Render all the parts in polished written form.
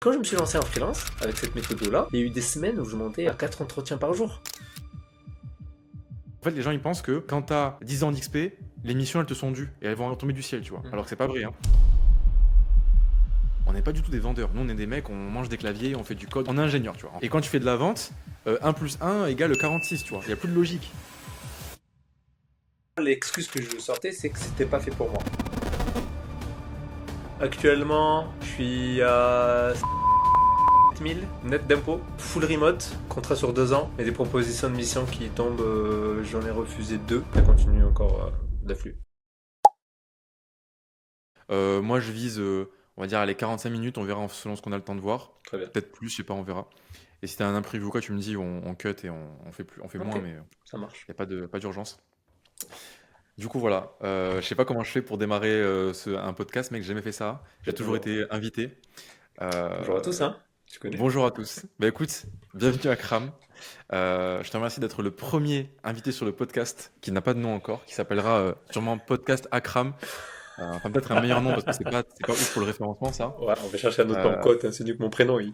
Quand je me suis lancé en freelance, avec cette méthode-là, il y a eu des semaines où je montais à 4 entretiens par jour. En fait, les gens ils pensent que quand t'as 10 ans d'XP, les missions elles te sont dues et elles vont tomber du ciel, tu vois. Alors que c'est pas vrai, hein. On n'est pas du tout des vendeurs. Nous, on est des mecs, on mange des claviers, on fait du code, on est ingénieur, tu vois. Et quand tu fais de la vente, 1 plus 1 égale 46, tu vois. Il n'y a plus de logique. L'excuse que je sortais, c'est que c'était pas fait pour moi. Actuellement, je suis à 7000 net d'impôts, full remote, contrat sur 2 ans, et des propositions de mission qui tombent, j'en ai refusé 2. Ça continue encore d'afflux. Moi, je vise, on va dire, les 45 minutes, on verra selon ce qu'on a le temps de voir. Très bien. Peut-être plus, je sais pas, on verra. Et si t'as un imprévu ou quoi, tu me dis, on cut et on fait plus, on fait moins, Ok, mais ça marche. il n'y a pas d'urgence. Du coup, voilà. Je sais pas comment je fais pour démarrer un podcast, mec, j'ai jamais fait ça. J'ai toujours Bonjour. été invité. Bonjour à Euh, tous, hein. Tu connais? Bonjour à tous. Bah écoute, bienvenue à Cram. Je te remercie d'être le premier invité sur le podcast qui n'a pas de nom encore, qui s'appellera sûrement Podcast Akram. Enfin, peut-être un meilleur nom parce que c'est pas ouf pour le référencement, ça. Ouais, on va chercher un autre Euh, bancote, hein, c'est mieux que mon prénom, oui.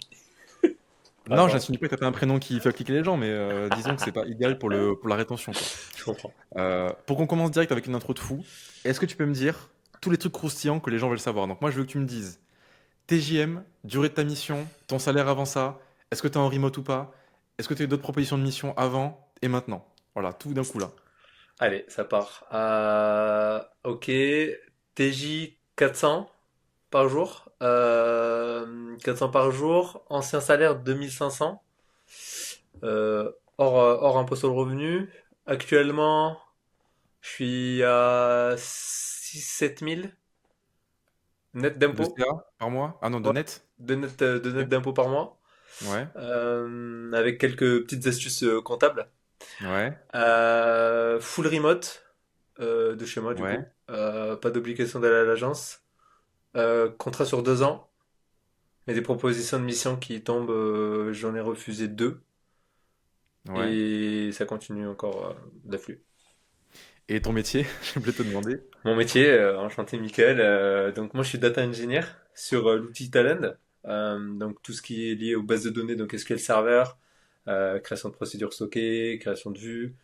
non, Attends, j'insinue pas que t'as pas un prénom qui fait cliquer les gens, mais disons que c'est pas idéal pour la rétention, quoi. je comprends. Pour qu'on commence direct avec une intro de fou, est-ce que tu peux me dire tous les trucs croustillants que les gens veulent savoir? Donc moi, je veux que tu me dises TJM, durée de ta mission, ton salaire avant ça, est-ce que tu es en remote ou pas, est-ce que tu as eu d'autres propositions de mission avant et maintenant? Voilà, tout d'un coup là. Allez, ça part. Ok, TJ 400 par jour. 400 par jour. Ancien salaire 2500. Hors impôt sur le revenu. Actuellement, je suis à 6-7 000 net De d'impôt. CA par mois? Ah non, de Ouais, net? de net Ok. d'impôt par mois. Ouais, Avec quelques petites astuces comptables. ouais, Full remote de chez moi du ouais, coup. Pas d'obligation d'aller à l'agence. Contrat sur 2 ans. Mais des propositions de mission qui tombent, j'en ai refusé 2. ouais. Et ça continue encore d'afflux. Et ton métier, je voulais te demander. Mon métier, enchanté Michael. Donc moi je suis data engineer sur l'outil Talend. Donc tout ce qui est lié aux bases de données, donc SQL Server, création de procédures stockées, création de vues,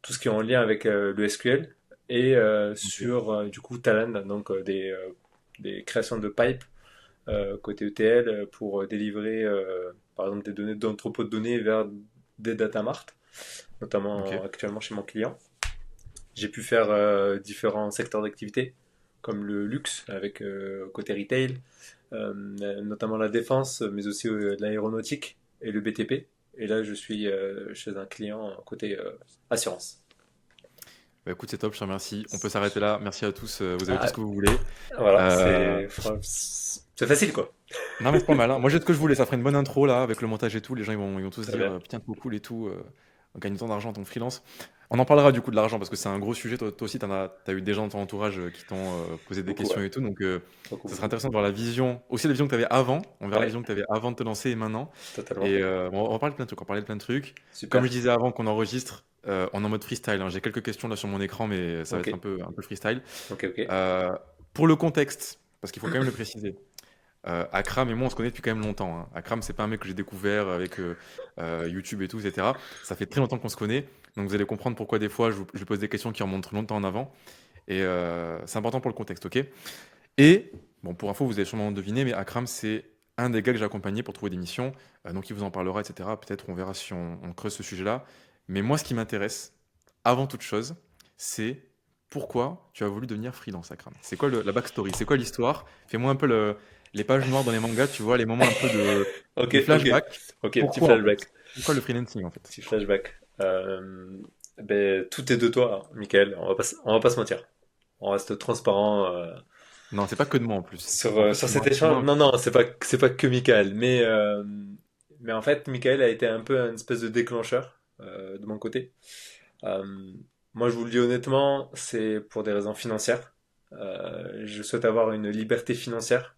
tout ce qui est en lien avec le SQL. Et Ok. sur du coup Talend, donc des créations de pipes côté ETL pour délivrer par exemple des données d'entrepôt de données vers des data marts, Ok. notamment actuellement chez mon client. J'ai pu faire différents secteurs d'activité comme le luxe avec côté retail, notamment la défense, mais aussi l'aéronautique et le BTP. Et là, je suis chez un client côté assurance. Bah écoute, c'est top, je te remercie. On peut s'arrêter là. Merci à tous. Vous avez tout Ah, ce que vous voulez. voilà, Euh, c'est facile quoi. Non, mais c'est pas mal, hein. Moi, j'ai ce que je voulais. Ça ferait une bonne intro là, avec le montage et tout. Les gens ils vont tous se Très dire bien. putain, trop cool et tout. On gagne tant d'argent en tant que freelance. On en parlera du coup de l'argent parce que c'est un gros sujet. Toi aussi, t'as eu des gens dans ton entourage qui t'ont posé des Beaucoup, ouais. questions et tout. Donc, Beaucoup, ça serait beaucoup. intéressant de voir la vision, aussi la vision que tu avais avant. On verra la Ouais, vision que tu avais avant de te lancer et maintenant. totalement. Et bon, on va parler de plein de trucs. On va parler de plein de trucs. Comme je Super. disais avant qu'on enregistre, on est en mode freestyle, hein. J'ai quelques questions là sur mon écran, mais ça va Ok, être un peu freestyle. ok, ok. Euh, pour le contexte, parce qu'il faut quand même le préciser. Akram et moi, on se connaît depuis quand même longtemps, hein. Akram, c'est pas un mec que j'ai découvert avec YouTube et tout, etc. Ça fait très longtemps qu'on se connaît. Donc vous allez comprendre pourquoi des fois je lui pose des questions qui remontent longtemps en avant. Et c'est important pour le contexte, ok? Et, bon, pour info, vous avez sûrement deviné, mais Akram, c'est un des gars que j'ai accompagné pour trouver des missions. Donc il vous en parlera, etc. Peut-être on verra si on creuse ce sujet-là. Mais moi, ce qui m'intéresse, avant toute chose, c'est pourquoi tu as voulu devenir freelance, Akram. C'est quoi la backstory? C'est quoi l'histoire? Fais-moi un peu les pages noires dans les mangas, tu vois, les moments un peu Ok, de ok. flashback. Ok, petit Pourquoi, en fait? flashback. Pourquoi le freelancing, en fait? Petit flashback. Ben, tout est de toi, hein, Michael. On va pas se mentir. On reste transparent Non, c'est pas que de moi, en plus. sur, En plus, sur tu me cet racontes moi échange. un Non, peu. non, c'est pas que Michael. Mais en fait, Michael a été un peu une espèce de déclencheur de mon côté. Euh, Moi, je vous le dis honnêtement, c'est pour des raisons financières. Je souhaite avoir une liberté financière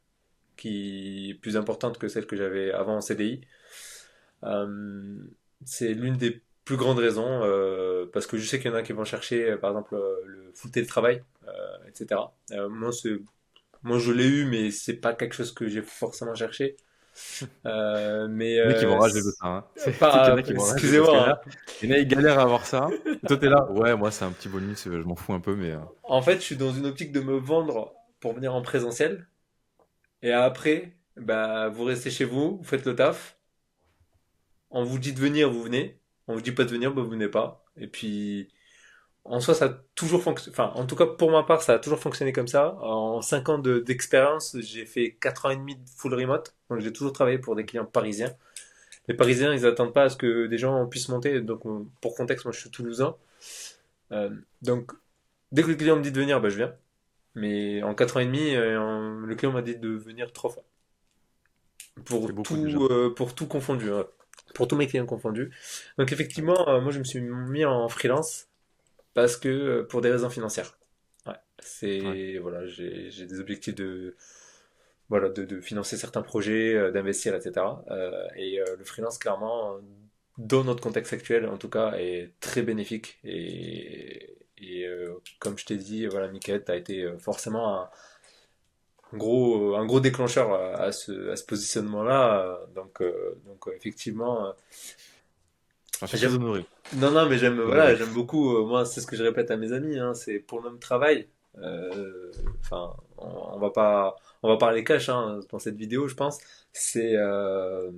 qui est plus importante que celle que j'avais avant en CDI. Euh, c'est l'une des plus grandes raisons, parce que je sais qu'il y en a qui vont chercher, par exemple, le full télétravail, etc. Moi, je l'ai eu, mais c'est pas quelque chose que j'ai forcément cherché. Mais Il y en a qui vont rager de ça, hein. Tu sais qu'il y en pas, a qui vont rager parce qu'il y en excusez-moi, a, hein. il y en a, ils galèrent à avoir ça. Et toi, t'es là, ouais, moi, c'est un petit bonus, je m'en fous un peu, mais En fait, je suis dans une optique de me vendre pour venir en présentiel. Et après, bah, vous restez chez vous, vous faites le taf. On vous dit de venir, vous venez. On vous dit pas de venir, bah, vous venez pas. Et puis, en soi, ça a toujours fonctionné. Enfin, en tout cas, pour ma part, ça a toujours fonctionné comme ça. En 5 ans d'expérience, j'ai fait 4 ans et demi de full remote. Donc, j'ai toujours travaillé pour des clients parisiens. Les Parisiens, ils attendent pas à ce que des gens puissent monter. Donc, pour contexte, moi, je suis toulousain. Euh, donc, dès que le client me dit de venir, bah, je viens. Mais en 4 ans et demi, le client m'a dit de venir 3 fois. c'est beaucoup déjà. Pour tout confondu, hein. Pour tous mes clients confondus. Donc effectivement, moi je me suis mis en freelance parce que pour des raisons financières. Ouais, Ouais. c'est voilà, j'ai des objectifs de voilà de financer certains projets, d'investir, etc. Le freelance clairement, dans notre contexte actuel en tout cas, est très bénéfique comme je t'ai dit, voilà, Michael, tu as été forcément un gros déclencheur à ce positionnement-là. Effectivement, J'en suis très j'aime. honoré. Non, non, mais j'aime, voilà, Honoré. j'aime beaucoup. Moi, c'est ce que je répète à mes amis. Hein, c'est pour le même travail. Enfin, on va parler cash hein, dans cette vidéo, je pense. C'est, euh,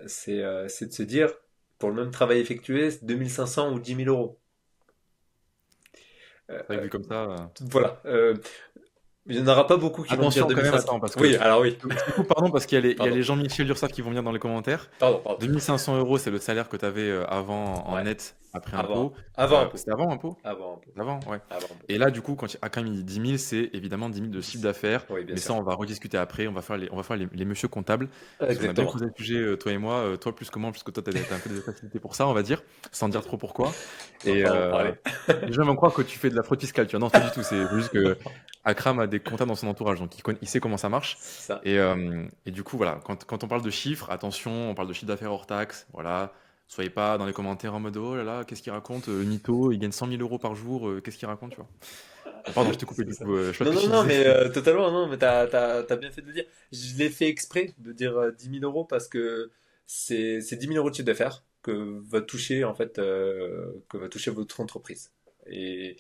c'est de se dire, pour le même travail effectué, c'est 2500 ou 10 000 euros. Euh, C'est vrai que vu comme ça. voilà. Il n'y en aura pas beaucoup qui vont me dire Attention quand même, 2500. attends, parce que Oui, alors oui. je te coupe, pardon, parce qu'il y a les Pardon. Jean-Michel Lursac qui vont venir dans les commentaires. Pardon. 2500 euros, c'est le salaire que tu avais avant en Ouais. net après Avant. impôt. Avant un peu. C'était avant impôt? Avant un peu. Avant, ouais. Avant un peu. Et là, du coup, quand il dit 10 000, c'est évidemment 10 000 de chiffre d'affaires. Oui, bien Mais ça, sûr. on va rediscuter après. On va faire les messieurs comptables. Parce qu'on a bien Exactement. creusé le sujet, toi et moi. Toi plus que moi, parce que toi, t'as un peu des facilités pour ça, on va dire, sans dire trop pourquoi. On va Et pas en parler. les gens vont croire que tu fais de la fraude fiscale. Tu vois. Non, pas du tout. C'est juste que Akram a des comptables dans son entourage, donc il sait comment ça marche. C'est ça. Et du coup, voilà, quand on parle de chiffres, attention, on parle de chiffre d'affaires hors taxe. Voilà. Soyez pas dans les commentaires en mode oh là là, qu'est-ce qu'il raconte? Nito, il gagne 100 000 euros par jour, qu'est-ce qu'il raconte, tu vois? Pardon, je t'ai coupé C'est du ça. coup, je sais pas Non, ce que non, tu non, disais. mais totalement, non, mais t'as bien fait de le dire. Je l'ai fait exprès de dire 10 000 euros parce que c'est 10 000 euros de chiffre d'affaires va toucher, en fait, que va toucher votre entreprise. Et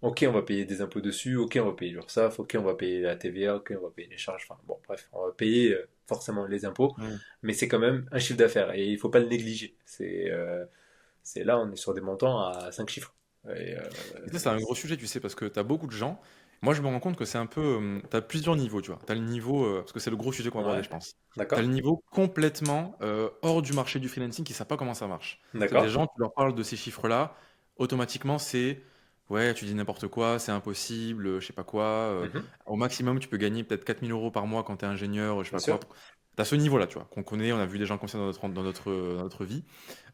ok, on va payer des impôts dessus, ok, on va payer l'URSSAF, ok, on va payer la TVA, ok, on va payer les charges, enfin bon, bref, on va payer forcément les impôts, Mm. mais c'est quand même un chiffre d'affaires et il faut pas le négliger. C'est là, on est sur des montants à 5 chiffres. Et, Et ça, c'est un gros sujet, tu sais, parce que tu as beaucoup de gens. Moi, je me rends compte que c'est un peu. Tu as plusieurs niveaux, tu vois. Tu as le niveau. Parce que c'est le gros sujet qu'on va aborder, ouais, je pense. Tu as le d'accord, niveau complètement hors du marché du freelancing qui ne savent pas comment ça marche. C'est des d'accord. gens, tu leur parles de ces chiffres-là, automatiquement, c'est. Ouais, tu dis n'importe quoi, c'est impossible, je sais pas quoi. Mhm, Au maximum, tu peux gagner peut-être 4 000 euros par mois quand tu es ingénieur, je sais bien pas quoi. sûr. Tu as ce niveau-là, tu vois, qu'on connaît, on a vu des gens comme ça dans notre vie.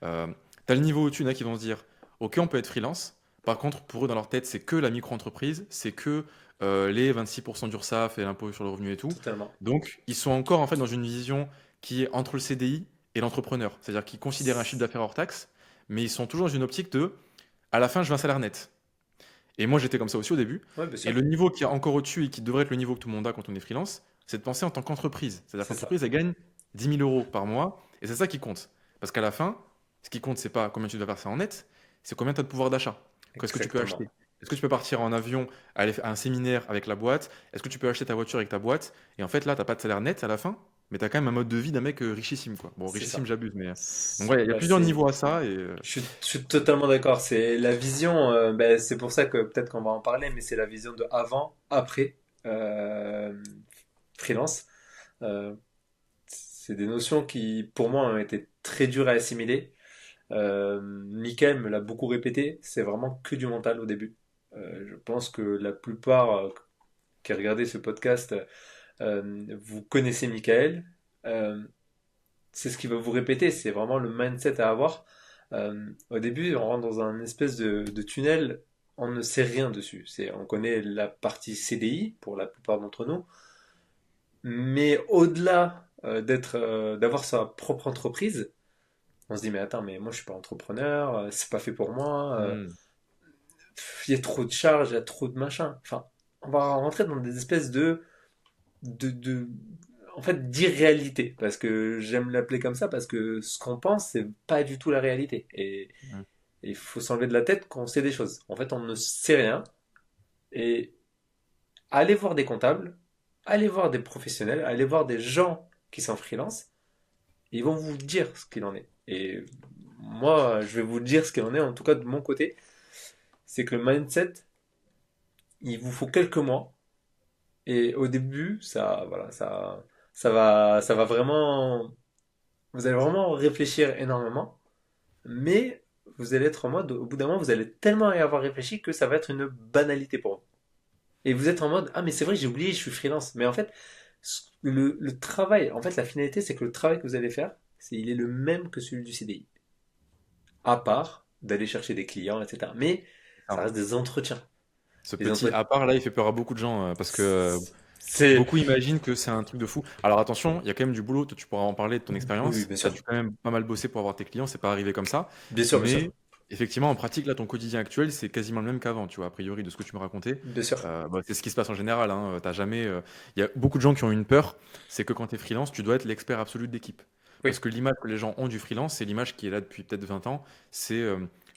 Tu as le niveau au-dessus, il y en a qui vont se dire, ok, on peut être freelance. Par contre, pour eux, dans leur tête, c'est que la micro-entreprise, c'est que les 26% d'URSSAF et l'impôt sur le revenu et tout. Totalement. Donc, ils sont encore en fait dans une vision qui est entre le CDI et l'entrepreneur. C'est-à-dire qu'ils considèrent un chiffre d'affaires hors taxe, mais ils sont toujours dans une optique de, à la fin, je veux un salaire net. Et moi, j'étais comme ça aussi au début. Ouais, bien Et sûr. le niveau qui est encore au-dessus et qui devrait être le niveau que tout le monde a quand on est freelance, c'est de penser en tant qu'entreprise. C'est-à-dire C'est ça. qu'entreprise, elle gagne 10 000 euros par mois, et c'est ça qui compte. Parce qu'à la fin, ce qui compte, c'est pas combien tu dois verser en net, c'est combien tu as de pouvoir d'achat. Qu'est-ce que tu peux Exactement. acheter? Est-ce que tu peux partir en avion, aller à un séminaire avec la boîte? Est-ce que tu peux acheter ta voiture avec ta boîte? Et en fait, là, t'as pas de salaire net à la fin, mais tu as quand même un mode de vie d'un mec richissime, quoi. Bon, C'est richissime, ça. j'abuse, mais. Donc, ouais, il y a Bah, plusieurs niveaux à ça, et. je suis totalement d'accord. C'est la vision. Ben, c'est pour ça que peut-être qu'on va en parler, mais c'est la vision de avant, après euh, freelance. Euh, c'est des notions qui, pour moi, ont été très dures à assimiler. Michael me l'a beaucoup répété. C'est vraiment que du mental au début. Je pense que la plupart qui a regardé ce podcast, vous connaissez Michael. Euh, c'est ce qu'il va vous répéter, c'est vraiment le mindset à avoir. Au début, on rentre dans un espèce de tunnel, on ne sait rien dessus. On connaît la partie CDI pour la plupart d'entre nous, mais au-delà d'avoir sa propre entreprise, on se dit mais attends, mais moi je suis pas entrepreneur, c'est pas fait pour moi, Hmm. il y a trop de charges, il y a trop de machin. Enfin, on va rentrer dans des espèces de en fait, d'irréalité, parce que j'aime l'appeler comme ça, parce que ce qu'on pense, c'est pas du tout la réalité. Et Mm. il faut s'enlever de la tête qu'on sait des choses. En fait, on ne sait rien. Et allez voir des comptables, allez voir des professionnels, allez voir des gens qui sont freelance, et ils vont vous dire ce qu'il en est. Et moi, je vais vous dire ce qu'il en est, en tout cas de mon côté, c'est que le mindset, il vous faut quelques mois. Et au début, ça, voilà, ça va vraiment, vous allez vraiment réfléchir énormément, mais vous allez être en mode, au bout d'un moment, vous allez tellement y avoir réfléchi que ça va être une banalité pour vous. Et vous êtes en mode, ah mais c'est vrai, j'ai oublié, je suis freelance. Mais en fait, le travail, en fait, la finalité, c'est que le travail que vous allez faire, il est le même que celui du CDI. À part d'aller chercher des clients, etc. Mais ça Ah. reste des entretiens. Ce Des petit entretiens. à part là, il fait peur à beaucoup de gens parce que C'est, beaucoup imaginent que c'est un truc de fou. Alors attention, il y a quand même du boulot. Toi, tu pourras en parler de ton oui, expérience. bien Tu as sûr. dû quand même pas mal bosser pour avoir tes clients. C'est pas arrivé comme ça. Bien sûr, bien sûr. Mais effectivement, en pratique, là, ton quotidien actuel, c'est quasiment le même qu'avant. Tu vois, a priori, de ce que tu me racontais. Bien sûr. Bah, c'est ce qui se passe en général. Hein. T'as jamais. Il y a beaucoup de gens qui ont une peur. C'est que quand tu es freelance, tu dois être l'expert absolu de l'équipe. Parce Oui, que l'image que les gens ont du freelance, c'est l'image qui est là depuis peut-être 20 ans. C'est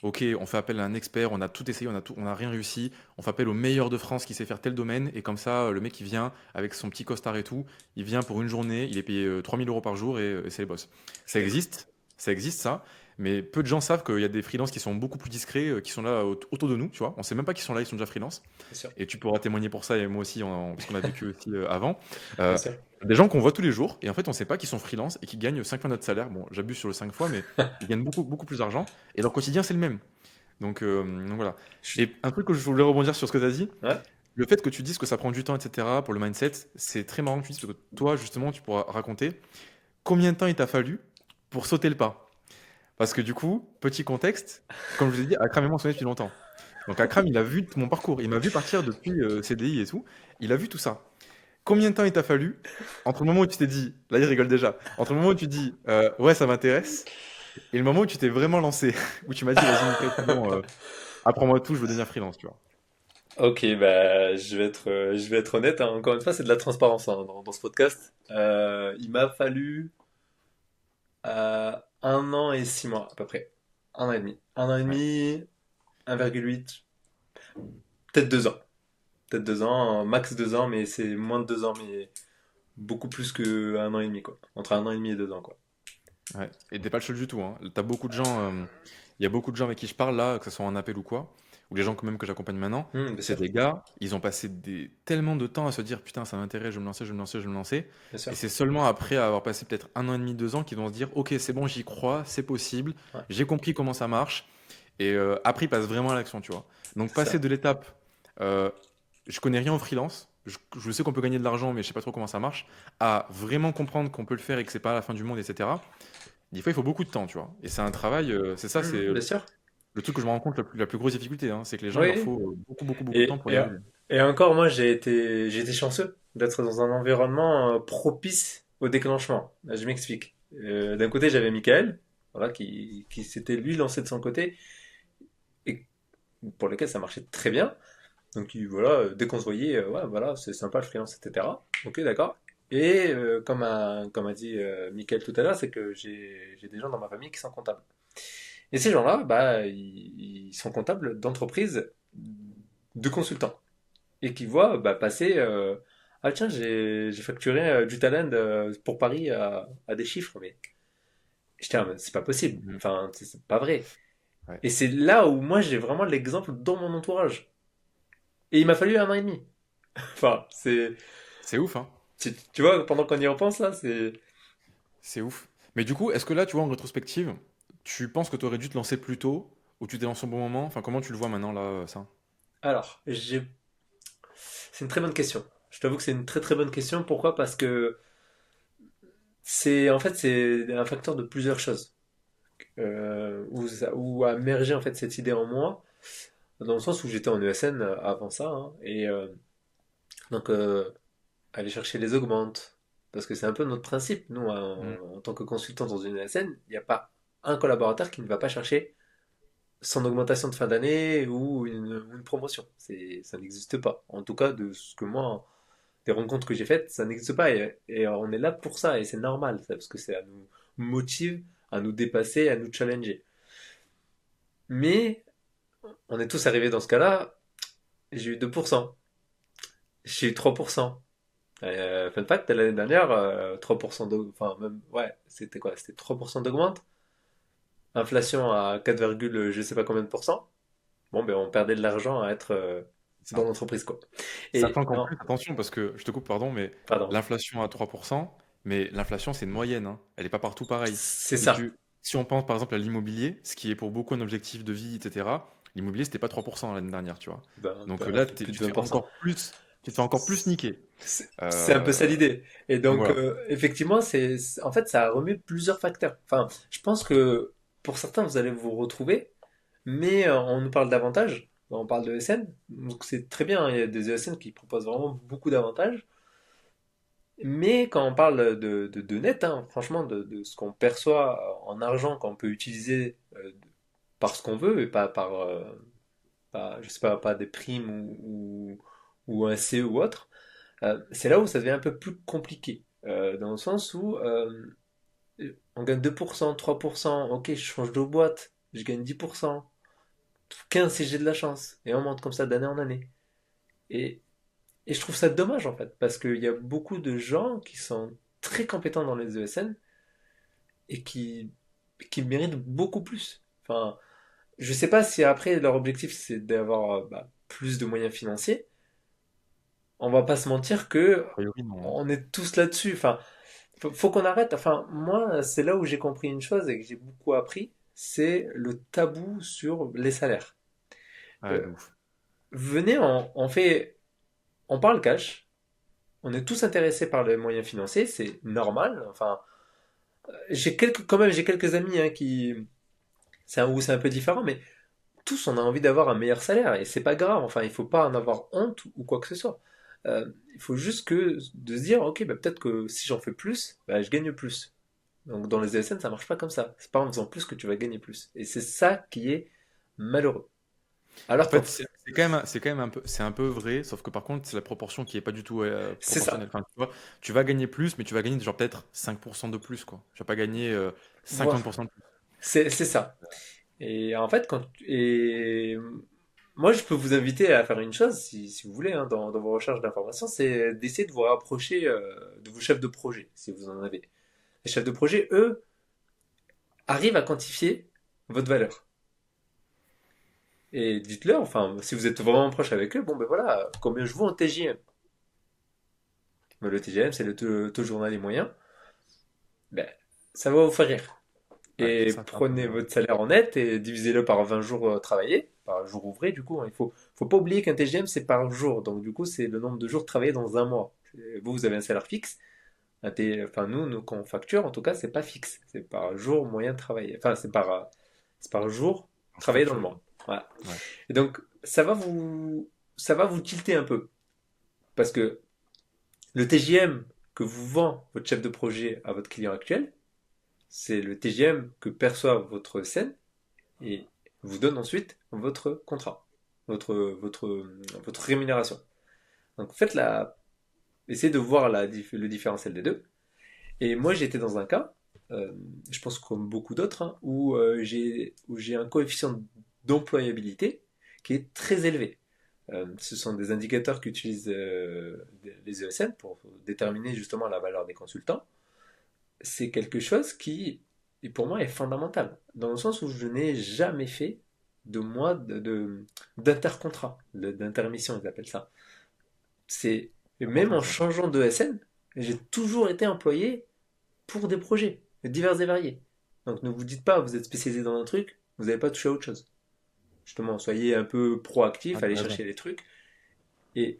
OK, on fait appel à un expert, on a tout essayé, on a rien réussi. On fait appel au meilleur de France qui sait faire tel domaine. Et comme ça, le mec, il vient avec son petit costard et tout. Il vient pour une journée, il est payé 3000 euros par jour et c'est les boss. je suis d'accord. Ça existe ça. Mais peu de gens savent qu'il y a des freelances qui sont beaucoup plus discrets, qui sont là autour de nous, tu vois. On sait même pas qu'ils sont là, ils sont déjà freelance. Bien sûr. Et tu pourras témoigner pour ça, et moi aussi, parce qu'on a vécu aussi avant. Bien Euh, sûr. des gens qu'on voit tous les jours, et en fait, on sait pas qu'ils sont freelance et qu'ils gagnent 5 fois notre salaire. Bon, j'abuse sur le 5 fois, mais ils gagnent beaucoup, beaucoup plus d'argent. Et leur quotidien, c'est le même. Donc voilà. Je suis- Et un truc que je voulais rebondir sur ce que tu as dit, Ouais. le fait que tu dises que ça prend du temps, etc., pour le mindset, c'est très marrant que tu dises, parce que toi, justement, tu pourras raconter combien de temps il t'a fallu pour sauter le pas. Parce que du coup, petit contexte, comme je vous ai dit, Akram et moi on se connaît depuis longtemps. Donc Akram, il a vu tout mon parcours, il m'a vu partir depuis CDI et tout, il a vu tout ça. Combien de temps il t'a fallu entre le moment où tu t'es dit, là il rigole déjà, entre le moment où tu dis ouais ça m'intéresse et le moment où tu t'es vraiment lancé, où tu m'as dit vas-y Mickaël, c'est bon, apprends-moi tout, je veux devenir freelance, tu vois. Ok, bah, je vais être honnête, hein. Encore une fois, c'est de la transparence hein, dans ce podcast. Il m'a fallu 1 an et 6 mois à peu près. 1 an et demi. Un an et Ouais. demi, 1,8, peut-être 2 ans. Peut-être 2 ans, max 2 ans, mais c'est moins de 2 ans, mais beaucoup plus que 1 an et demi, quoi. Entre 1 an et demi et 2 ans, quoi. Ouais. Et t'es pas le seul du tout, hein. T'as beaucoup de gens, il y a beaucoup de gens avec qui je parle là, que ce soit en appel ou quoi, ou les gens quand même que j'accompagne maintenant, Bien c'est sûr, des gars, ils ont passé tellement de temps à se dire putain ça m'intéresse, je vais me lancer, je vais me lancer, je vais me lancer, bien et sûr. c'est seulement après avoir passé peut-être 1 an et demi, 2 ans qu'ils vont se dire ok c'est bon j'y crois, c'est possible, Ouais, j'ai compris comment ça marche, et après ils passent vraiment à l'action, tu vois. Donc c'est passer ça. de l'étape, euh, je connais rien en freelance, je sais qu'on peut gagner de l'argent mais je sais pas trop comment ça marche, à vraiment comprendre qu'on peut le faire et que c'est pas la fin du monde, etc. Des fois, il faut beaucoup de temps, tu vois. Et c'est un travail, c'est ça, c'est Bien sûr. le truc que je me rends compte la plus grosse difficulté, hein, c'est que les gens, il leur Oui. faut beaucoup, beaucoup, beaucoup de temps Et, pour y et, arriver. et encore, moi, j'ai été chanceux d'être dans un environnement propice au déclenchement. Je m'explique. D'un côté, j'avais Michael, voilà, qui s'était lui lancé de son côté, et pour lequel ça marchait très bien. Donc voilà, dès qu'on se voyait, ouais, voilà, c'est sympa le freelance, etc. Ok, d'accord. Et comme a dit Michael tout à l'heure, c'est que j'ai des gens dans ma famille qui sont comptables. Et ces gens-là, bah, ils sont comptables d'entreprises de consultants et qui voient bah, passer ah tiens, j'ai facturé du talent pour Paris à des chiffres, mais j'étais là, mais c'est pas possible, Mhm. enfin, c'est pas vrai. Ouais. Et c'est là où moi j'ai vraiment l'exemple dans mon entourage. Et il m'a fallu 1 an et demi. Enfin, C'est ouf, hein. tu vois, pendant qu'on y repense là, c'est. C'est ouf. Mais du coup, est-ce que là, tu vois, en rétrospective, tu penses que tu aurais dû te lancer plus tôt ou tu t'es lancé au bon moment? Enfin, comment tu le vois maintenant, là, ça? Alors, c'est une très bonne question. Je t'avoue que c'est une très très bonne question. Pourquoi? Parce que c'est en fait c'est un facteur de plusieurs choses où a émergé en fait cette idée en moi, dans le sens où j'étais en ESN avant ça, hein, et donc aller chercher les augmentes, parce que c'est un peu notre principe, nous, Mhm. en tant que consultant dans une ESN, il n'y a pas un collaborateur qui ne va pas chercher son augmentation de fin d'année ou une promotion. Ça n'existe pas. En tout cas, de ce que moi, des rencontres que j'ai faites, ça n'existe pas. Et on est là pour ça, et c'est normal, ça, parce que ça nous motive à nous dépasser, à nous challenger. Mais on est tous arrivés dans ce cas-là. J'ai eu 2%. J'ai eu 3%. Fun fact, l'année dernière, 3% enfin, même, ouais, c'était quoi? C'était 3% d'augmente. Inflation à 4, je sais pas combien de pourcents. Bon, ben, on perdait de l'argent à être dans Ça. l'entreprise, quoi. Sachant Et, qu'en non, plus, attention, parce que je te coupe, pardon, mais pardon. l'inflation à 3%, mais l'inflation, c'est une moyenne, hein. Elle n'est pas partout pareille. C'est Si ça. tu, si on pense par exemple à l'immobilier, ce qui est pour beaucoup un objectif de vie, etc., l'immobilier, c'était pas 3% l'année dernière, tu vois. Donc Un là, peu plus tu de te fais 20%. tu te fais encore plus niquer. C'est un peu ça Euh, l'idée. Et donc donc, voilà. effectivement, en fait, ça a remis plusieurs facteurs. Enfin, je pense que pour certains, vous allez vous retrouver, mais on nous parle d'avantages. On parle de ESN, donc c'est très bien, hein. Il y a des ESN qui proposent vraiment beaucoup d'avantages. Mais quand on parle de net, hein, franchement, de ce qu'on perçoit en argent, qu'on peut utiliser par ce qu'on veut et pas par, je sais pas, pas des primes ou un CE ou autre, c'est là où ça devient un peu plus compliqué. Dans le sens où on gagne 2%, 3%, ok, je change de boîte, je gagne 10%, 15 si j'ai de la chance, et on monte comme ça d'année en année. Et, et je trouve ça dommage en fait, parce qu'il y a beaucoup de gens qui sont très compétents dans les ESN et qui méritent beaucoup plus. Enfin, je sais pas si après leur objectif c'est d'avoir plus de moyens financiers. On va pas se mentir que A priori, non, hein. on est tous là-dessus. Enfin, faut qu'on arrête. Enfin, moi, c'est là où j'ai compris une chose et que j'ai beaucoup appris, c'est le tabou sur les salaires. Ouais, Euh, de ouf. venez, on parle cash. On est tous intéressés par les moyens financiers, c'est normal. Enfin, quand même, j'ai quelques amis hein, où c'est un peu différent, mais tous on a envie d'avoir un meilleur salaire et c'est pas grave. Enfin, il faut pas en avoir honte ou quoi que ce soit. Il faut juste de se dire, ok, bah, peut-être que si j'en fais plus, bah, je gagne plus. Donc dans les ESN, ça marche pas comme ça. C'est pas en faisant plus que tu vas gagner plus. Et c'est ça qui est malheureux. En Alors fait, qu'en c'est quand même c'est un peu vrai, sauf que par contre, c'est la proportion qui est pas du tout c'est ça. proportionnelle. Enfin, tu vois, tu vas gagner plus, mais tu vas gagner genre peut-être 5% de plus, quoi. Tu vas pas gagner Voilà. 50% de plus. C'est ça. Et en fait, moi, je peux vous inviter à faire une chose, si vous voulez, hein, dans vos recherches d'informations, c'est d'essayer de vous rapprocher de vos chefs de projet, si vous en avez. Les chefs de projet, eux, arrivent à quantifier votre valeur. Et dites-leur, enfin, si vous êtes vraiment proche avec eux, bon ben voilà, combien je vaux en TJM? Ben, le TJM, c'est le taux journalier moyen. Ben, ça va vous faire rire. Ouais, Et ça, c'est un peu. prenez votre salaire en net et divisez-le par 20 jours travaillés, par jour ouvré du coup, hein. Faut pas oublier qu'un TGM c'est par jour, donc du coup c'est le nombre de jours travaillés dans un mois. Vous avez un salaire fixe, enfin nous quand on facture en tout cas c'est pas fixe, c'est par jour moyen travaillé, enfin c'est par jour Je travaillé dans le facture. mois. Voilà. Ouais. Et donc ça va vous tilter un peu parce que le TGM que vous vend votre chef de projet à votre client actuel, c'est le TGM que perçoit votre scène et vous donne ensuite votre contrat, votre rémunération. Donc essayez de voir le différentiel des deux. Et moi j'étais dans un cas, je pense comme beaucoup d'autres, hein, où j'ai un coefficient d'employabilité qui est très élevé. Ce sont des indicateurs qu'utilisent les ESN pour déterminer justement la valeur des consultants. C'est quelque chose qui, pour moi, est fondamental, dans le sens où je n'ai jamais fait de mois d'intercontrat, d'intermission, ils appellent ça. C'est, et même Important en ça. changeant de SN, j'ai toujours été employé pour des projets divers et variés. Donc ne vous dites pas, vous êtes spécialisé dans un truc, vous n'avez pas touché à autre chose. Justement, soyez un peu Ah, proactif, t'as allez raison. chercher les trucs, et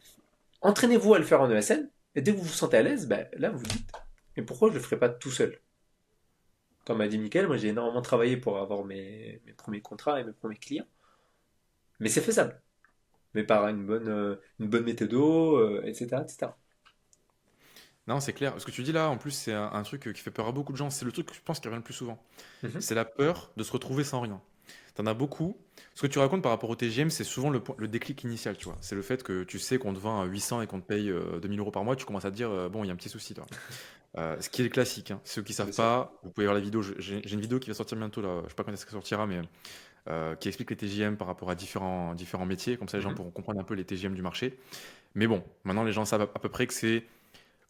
entraînez-vous à le faire en ESN, et dès que vous vous sentez à l'aise, ben, là vous vous dites, mais pourquoi je ne le ferai pas tout seul? Comme a dit Mickaël, moi j'ai énormément travaillé pour avoir mes premiers contrats et mes premiers clients. Mais c'est faisable. Mais par une bonne méthode, etc., etc. Non, c'est clair. Ce que tu dis là, en plus, c'est un truc qui fait peur à beaucoup de gens. C'est le truc que je pense qui revient le plus souvent. Mhm. C'est la peur de se retrouver sans rien. T'en as beaucoup. Ce que tu racontes par rapport au TGM, c'est souvent le déclic initial, tu vois. C'est le fait que tu sais qu'on te vend à 800 et qu'on te paye 2000 euros par mois, tu commences à te dire, bon, il y a un petit souci, toi. Ce qui est le classique, hein. Ceux qui Bien savent sûr. pas, vous pouvez voir la vidéo. J'ai une vidéo qui va sortir bientôt, là. Je sais pas quand est-ce qu'elle sortira, mais qui explique les TGM par rapport à différents métiers. Comme ça, les gens Mhm. pourront comprendre un peu les TGM du marché. Mais bon, maintenant, les gens savent à peu près que c'est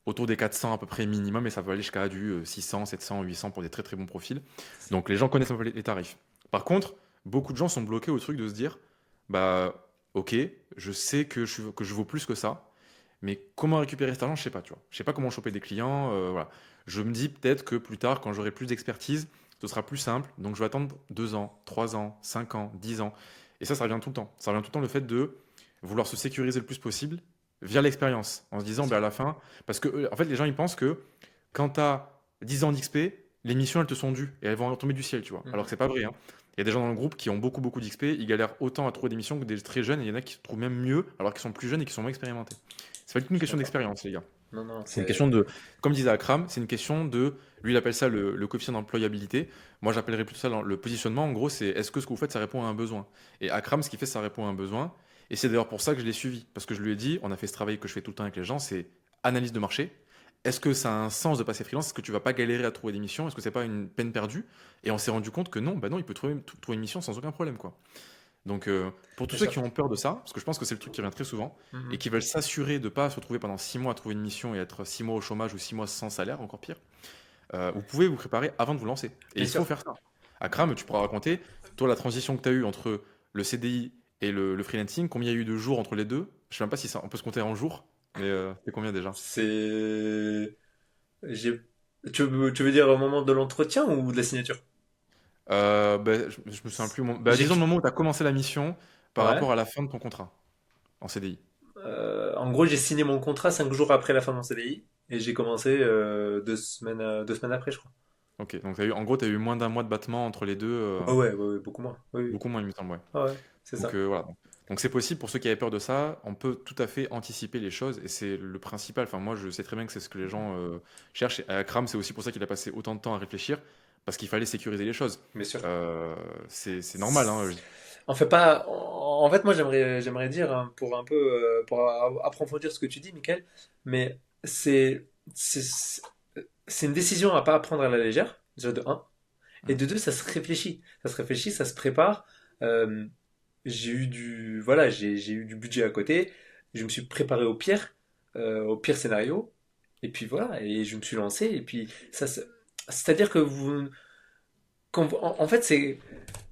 autour des 400 à peu près minimum, et ça peut aller jusqu'à du 600, 700, 800 pour des très très bons profils. Donc les gens connaissent un peu les tarifs. Par contre, beaucoup de gens sont bloqués au truc de se dire, bah ok, je sais que je vaux plus que ça, mais comment récupérer cet argent, je sais pas, tu vois. Je sais pas comment choper des clients, voilà. Je me dis peut-être que plus tard, quand j'aurai plus d'expertise, ce sera plus simple. Donc je vais attendre 2 ans, 3 ans, 5 ans, 10 ans. Et ça revient tout le temps. Ça revient tout le temps le fait de vouloir se sécuriser le plus possible via l'expérience, en se Bien disant, bah, sûr. à la fin, parce que en fait, les gens ils pensent que quand tu as 10 ans d'XP, les missions elles te sont dues et elles vont tomber du ciel, tu vois. Alors que Mhm. c'est pas vrai, hein. Il y a des gens dans le groupe qui ont beaucoup d'XP, ils galèrent autant à trouver des missions que des très jeunes, et il y en a qui trouvent même mieux alors qu'ils sont plus jeunes et qui sont moins expérimentés. C'est pas du tout une Je suis question d'accord. d'expérience, les gars. Non, non, C'est une c'est. question de, comme disait Akram, c'est une question de, lui il appelle ça le coefficient d'employabilité. Moi j'appellerais plutôt ça le positionnement. En gros, c'est est-ce que ce que vous faites ça répond à un besoin. Et Akram, ce qu'il fait, ça répond à un besoin. Et c'est d'ailleurs pour ça que je l'ai suivi. Parce que je lui ai dit, on a fait ce travail que je fais tout le temps avec les gens, c'est analyse de marché. Est-ce que ça a un sens de passer freelance? Est-ce que tu vas pas galérer à trouver des missions? Est-ce que c'est pas une peine perdue? Et on s'est rendu compte que non, bah non, il peut trouver une mission sans aucun problème, quoi. Donc, pour tous Bien ceux sûr. qui ont peur de ça, parce que je pense que c'est le truc qui revient très souvent, et Mhm. qui veulent s'assurer de ne pas se retrouver pendant 6 mois à trouver une mission et être 6 mois au chômage ou 6 mois sans salaire, encore pire, vous pouvez vous préparer avant de vous lancer. Et Bien il faut sûr. faire ça. Akram, tu pourras raconter, toi, la transition que tu as eue entre le CDI et le freelancing, combien il y a eu de jours entre les deux? Je sais même pas si ça, on peut se compter en jours, mais c'est combien déjà? C'est. J'ai. Tu veux dire au moment de l'entretien ou de la signature? Je me souviens plus. J'ai. Disons le moment où tu as commencé la mission par Ouais. rapport à la fin de ton contrat en CDI. En gros, j'ai signé mon contrat 5 jours après la fin de mon CDI et j'ai commencé 2 semaines après, je crois. Ok, donc en gros, tu as eu moins d'un mois de battement entre les deux, Ouais, ouais, ouais, ouais, beaucoup moins. Oui, oui. beaucoup moins, il me semble, ouais. Ah ouais, c'est Donc ça. voilà. Donc c'est possible pour ceux qui avaient peur de ça, on peut tout à fait anticiper les choses et c'est le principal. Enfin moi je sais très bien que c'est ce que les gens cherchent. Et Akram c'est aussi pour ça qu'il a passé autant de temps à réfléchir parce qu'il fallait sécuriser les choses. Bien sûr. C'est normal, hein. En fait, pas. En fait, moi, j'aimerais dire, hein, pour un peu, pour approfondir ce que tu dis, Michael, mais c'est, c'est une décision à pas prendre à la légère, déjà de un, et Mm. de deux, ça se réfléchit. Ça se réfléchit, ça se prépare. Euh, voilà, j'ai eu du budget à côté. Je me suis préparé au pire scénario. Et puis voilà, et je me suis lancé. Et puis c'est-à-dire que en fait, c'est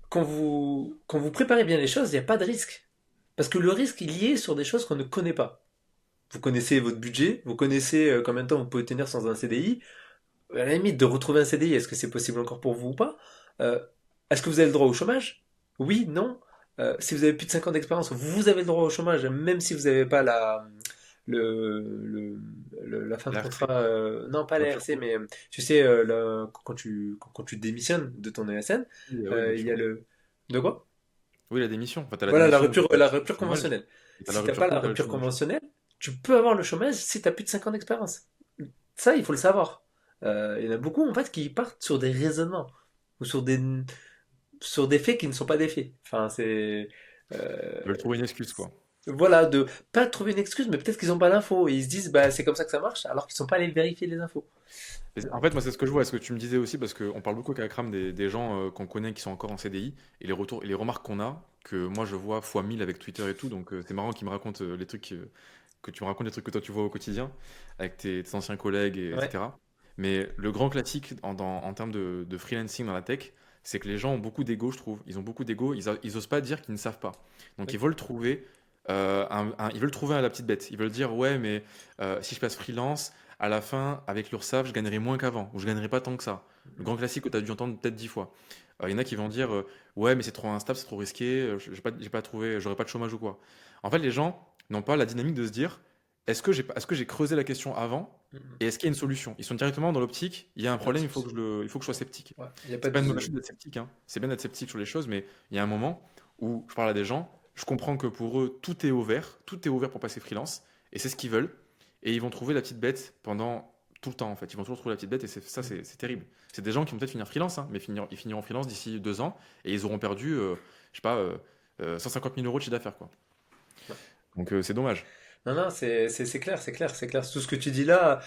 quand vous préparez bien les choses, il n'y a pas de risque. Parce que le risque, il y est sur des choses qu'on ne connaît pas. Vous connaissez votre budget, vous connaissez combien de temps vous pouvez tenir sans un CDI. À la limite, de retrouver un CDI, est-ce que c'est possible encore pour vous ou pas? Euh, Est-ce que vous avez le droit au chômage? Oui, non. Si vous avez plus de 5 ans d'expérience, vous avez le droit au chômage, même si vous n'avez pas le, le- la fin de La contrat. RC, Non, pas la rupture RC, conventionnelle. mais tu sais, quand tu démissionnes de ton ESN, Oui, oui, bien il sûr. y a le. De quoi? Oui, la démission. Enfin, t'as la Voilà, la démission où rupture, t'as la le rupture chômage conventionnelle. et t'as la Si t'as rupture pas la co, t'as le rupture chômage. conventionnelle, tu peux avoir le chômage si t'as plus de 5 ans d'expérience. Ça, il faut le savoir. Il y en a beaucoup, en fait, qui partent sur des raisonnements ou sur des faits qui ne sont pas des faits. Enfin, c'est. euh, Ils veulent trouver une excuse, quoi. voilà, de pas trouver une excuse, mais peut-être qu'ils n'ont pas l'info et ils se disent, bah, c'est comme ça que ça marche, alors qu'ils sont pas allés vérifier les infos. En fait, moi, c'est ce que je vois, ce que tu me disais aussi, parce qu'on parle beaucoup avec Akram des gens qu'on connaît qui sont encore en CDI, et les retours et les remarques qu'on a, que moi je vois fois 1000 avec Twitter et tout, donc c'est marrant qu'ils me racontent les trucs, que tu me racontes les trucs que toi tu vois au quotidien, avec tes anciens collègues, Ouais, etc. Mais le grand classique en termes de freelancing dans la tech, c'est que les gens ont beaucoup d'ego, je trouve. Ils ont beaucoup d'ego, ils osent pas dire qu'ils ne savent pas. Donc oui, ils veulent trouver la petite bête. Ils veulent dire, ouais, mais si je passe freelance, à la fin, avec l'URSSAF, je gagnerai moins qu'avant, ou je gagnerai pas tant que ça. Le grand classique que tu as dû entendre peut-être 10 fois. Il y en a qui vont dire, ouais, mais c'est trop instable, c'est trop risqué, j'ai pas trouvé, j'aurai pas de chômage ou quoi. En fait, les gens n'ont pas la dynamique de se dire, est-ce que j'ai creusé la question avant, et est-ce qu'il y a une solution? Ils sont directement dans l'optique, il y a un il y a un problème, souci. il faut que je sois sceptique. Ouais, il n'y a pas C'est pas une mauvaise de. chose d'être sceptique, hein. C'est bien d'être sceptique sur les choses, mais il y a un moment où je parle à des gens, je comprends que pour eux, tout est ouvert pour passer freelance, et c'est ce qu'ils veulent, et ils vont trouver la petite bête pendant tout le temps en fait. Ils vont toujours trouver la petite bête et c'est terrible. C'est des gens qui vont peut-être finir freelance, hein, mais ils finiront freelance d'ici 2 ans et ils auront perdu, je sais pas, 150 000 euros de chiffre d'affaires quoi. Ouais. Donc c'est dommage. Non, non, c'est clair, c'est clair, c'est clair. Tout ce que tu dis là,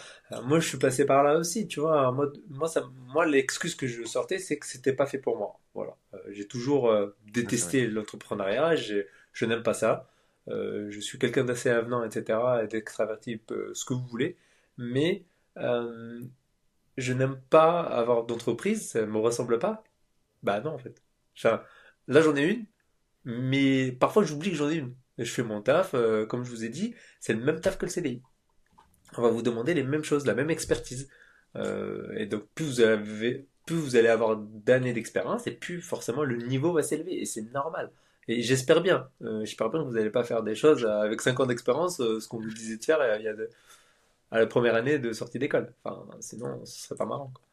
moi je suis passé par là aussi, tu vois. Moi l'excuse que je sortais, c'est que c'était pas fait pour moi. Voilà. J'ai toujours Ouais, c'est vrai. détesté l'entrepreneuriat, je n'aime pas ça. Je suis quelqu'un d'assez avenant, etc., et d'extraverti, ce que vous voulez. Mais euh, je n'aime pas avoir d'entreprise, ça me ressemble pas. Bah non, en fait. Enfin, là j'en ai une, mais parfois j'oublie que j'en ai une. Et je fais mon taf, comme je vous ai dit, c'est le même taf que le CDI. On va vous demander les mêmes choses, la même expertise. Et donc plus vous allez avoir d'années d'expérience, et plus forcément le niveau va s'élever. Et c'est normal. Et j'espère bien que vous n'allez pas faire des choses avec 5 ans d'expérience, ce qu'on vous disait de faire à la première année de sortie d'école. Enfin, sinon, ce serait pas marrant, quoi.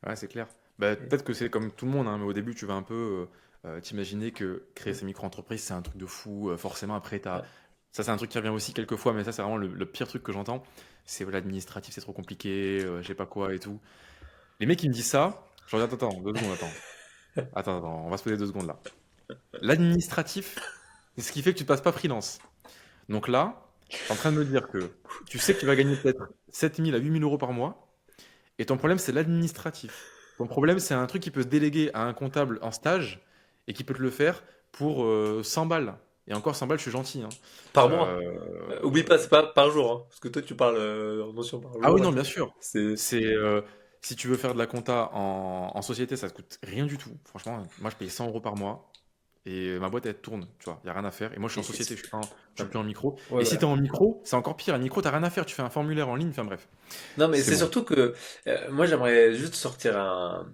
Ouais, c'est clair. Bah, peut-être que c'est comme tout le monde, hein, mais au début, tu vas un peu t'imaginer que créer sa micro-entreprise, c'est un truc de fou. Forcément, après, Ouais. ça, c'est un truc qui revient aussi quelques fois, mais ça, c'est vraiment le pire truc que j'entends. C'est l'administratif, c'est trop compliqué, je sais pas quoi et tout. Les mecs qui me disent ça, je regarde, attends, 2 secondes, attends. Attends, on va se poser 2 secondes là. L'administratif, c'est ce qui fait que tu ne passes pas freelance. Donc là, tu es en train de me dire que tu sais que tu vas gagner peut-être 7 000 à 8 000 euros par mois, et ton problème, c'est l'administratif. Ton problème, c'est un truc qui peut se déléguer à un comptable en stage et qui peut te le faire pour 100 balles. Et encore 100 balles, je suis gentil, hein. Par mois. Euh, Oublie pas, c'est pas par jour, hein, parce que toi tu parles en notion par Ah oui, jour. non, bien sûr. C'est C'est si tu veux faire de la compta en société, ça te coûte rien du tout. Franchement, moi, je paye 100 euros par mois. Et ma boîte, elle tourne, tu vois, il n'y a rien à faire. Et moi, je suis en et société, je non, suis plus en micro. ouais, Et si voilà. tu es en micro, c'est encore pire. Un micro, t'as rien à faire. Tu fais un formulaire en ligne, enfin bref. Non, mais C'est c'est bon. surtout que moi j'aimerais juste sortir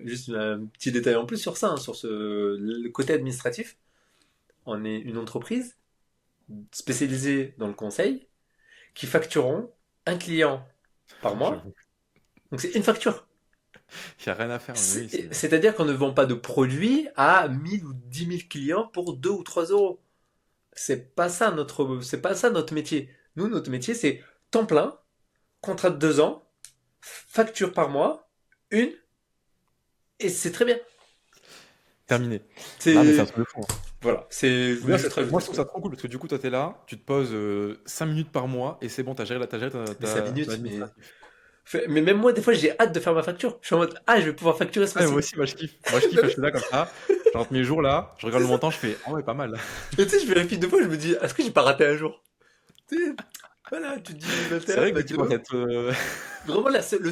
juste un petit détail en plus sur ça, hein, sur le côté administratif. On est une entreprise spécialisée dans le conseil qui facturons un client par mois. J'avoue. Donc c'est une facture. Il n'y a rien à faire, mais oui, c'est. C'est-à-dire qu'on ne vend pas de produits à 1000 ou 10 000 clients pour 2 ou 3 euros. C'est pas ça notre métier. Nous, notre métier, c'est temps plein, contrat de 2 ans, facture par mois, une, et c'est très bien. Terminé. Non, mais c'est un C'est, truc de fou, hein. voilà, je voulais D'ailleurs, juste moi, rajouter je ce trouve point. ça trop cool parce que du coup, toi, t'es là, tu te poses 5 minutes par mois et c'est bon, t'as géré Mais 5 ton minutes, administratif. mais même moi, des fois, j'ai hâte de faire ma facture. Je suis en mode, ah, je vais pouvoir facturer ce Ouais, moi mois-ci. aussi, moi, je kiffe. Moi, je kiffe, Bah je oui, suis là comme ça. Je rentre mes jours là, je regarde c'est le ça. montant, je fais, ah ouais, pas mal. Mais tu sais, je vérifie 2 fois, je me dis, est-ce que j'ai pas raté un jour? Tu sais, voilà, tu te dis C'est 21, vrai que des fois, 22. cette. Vraiment, la seule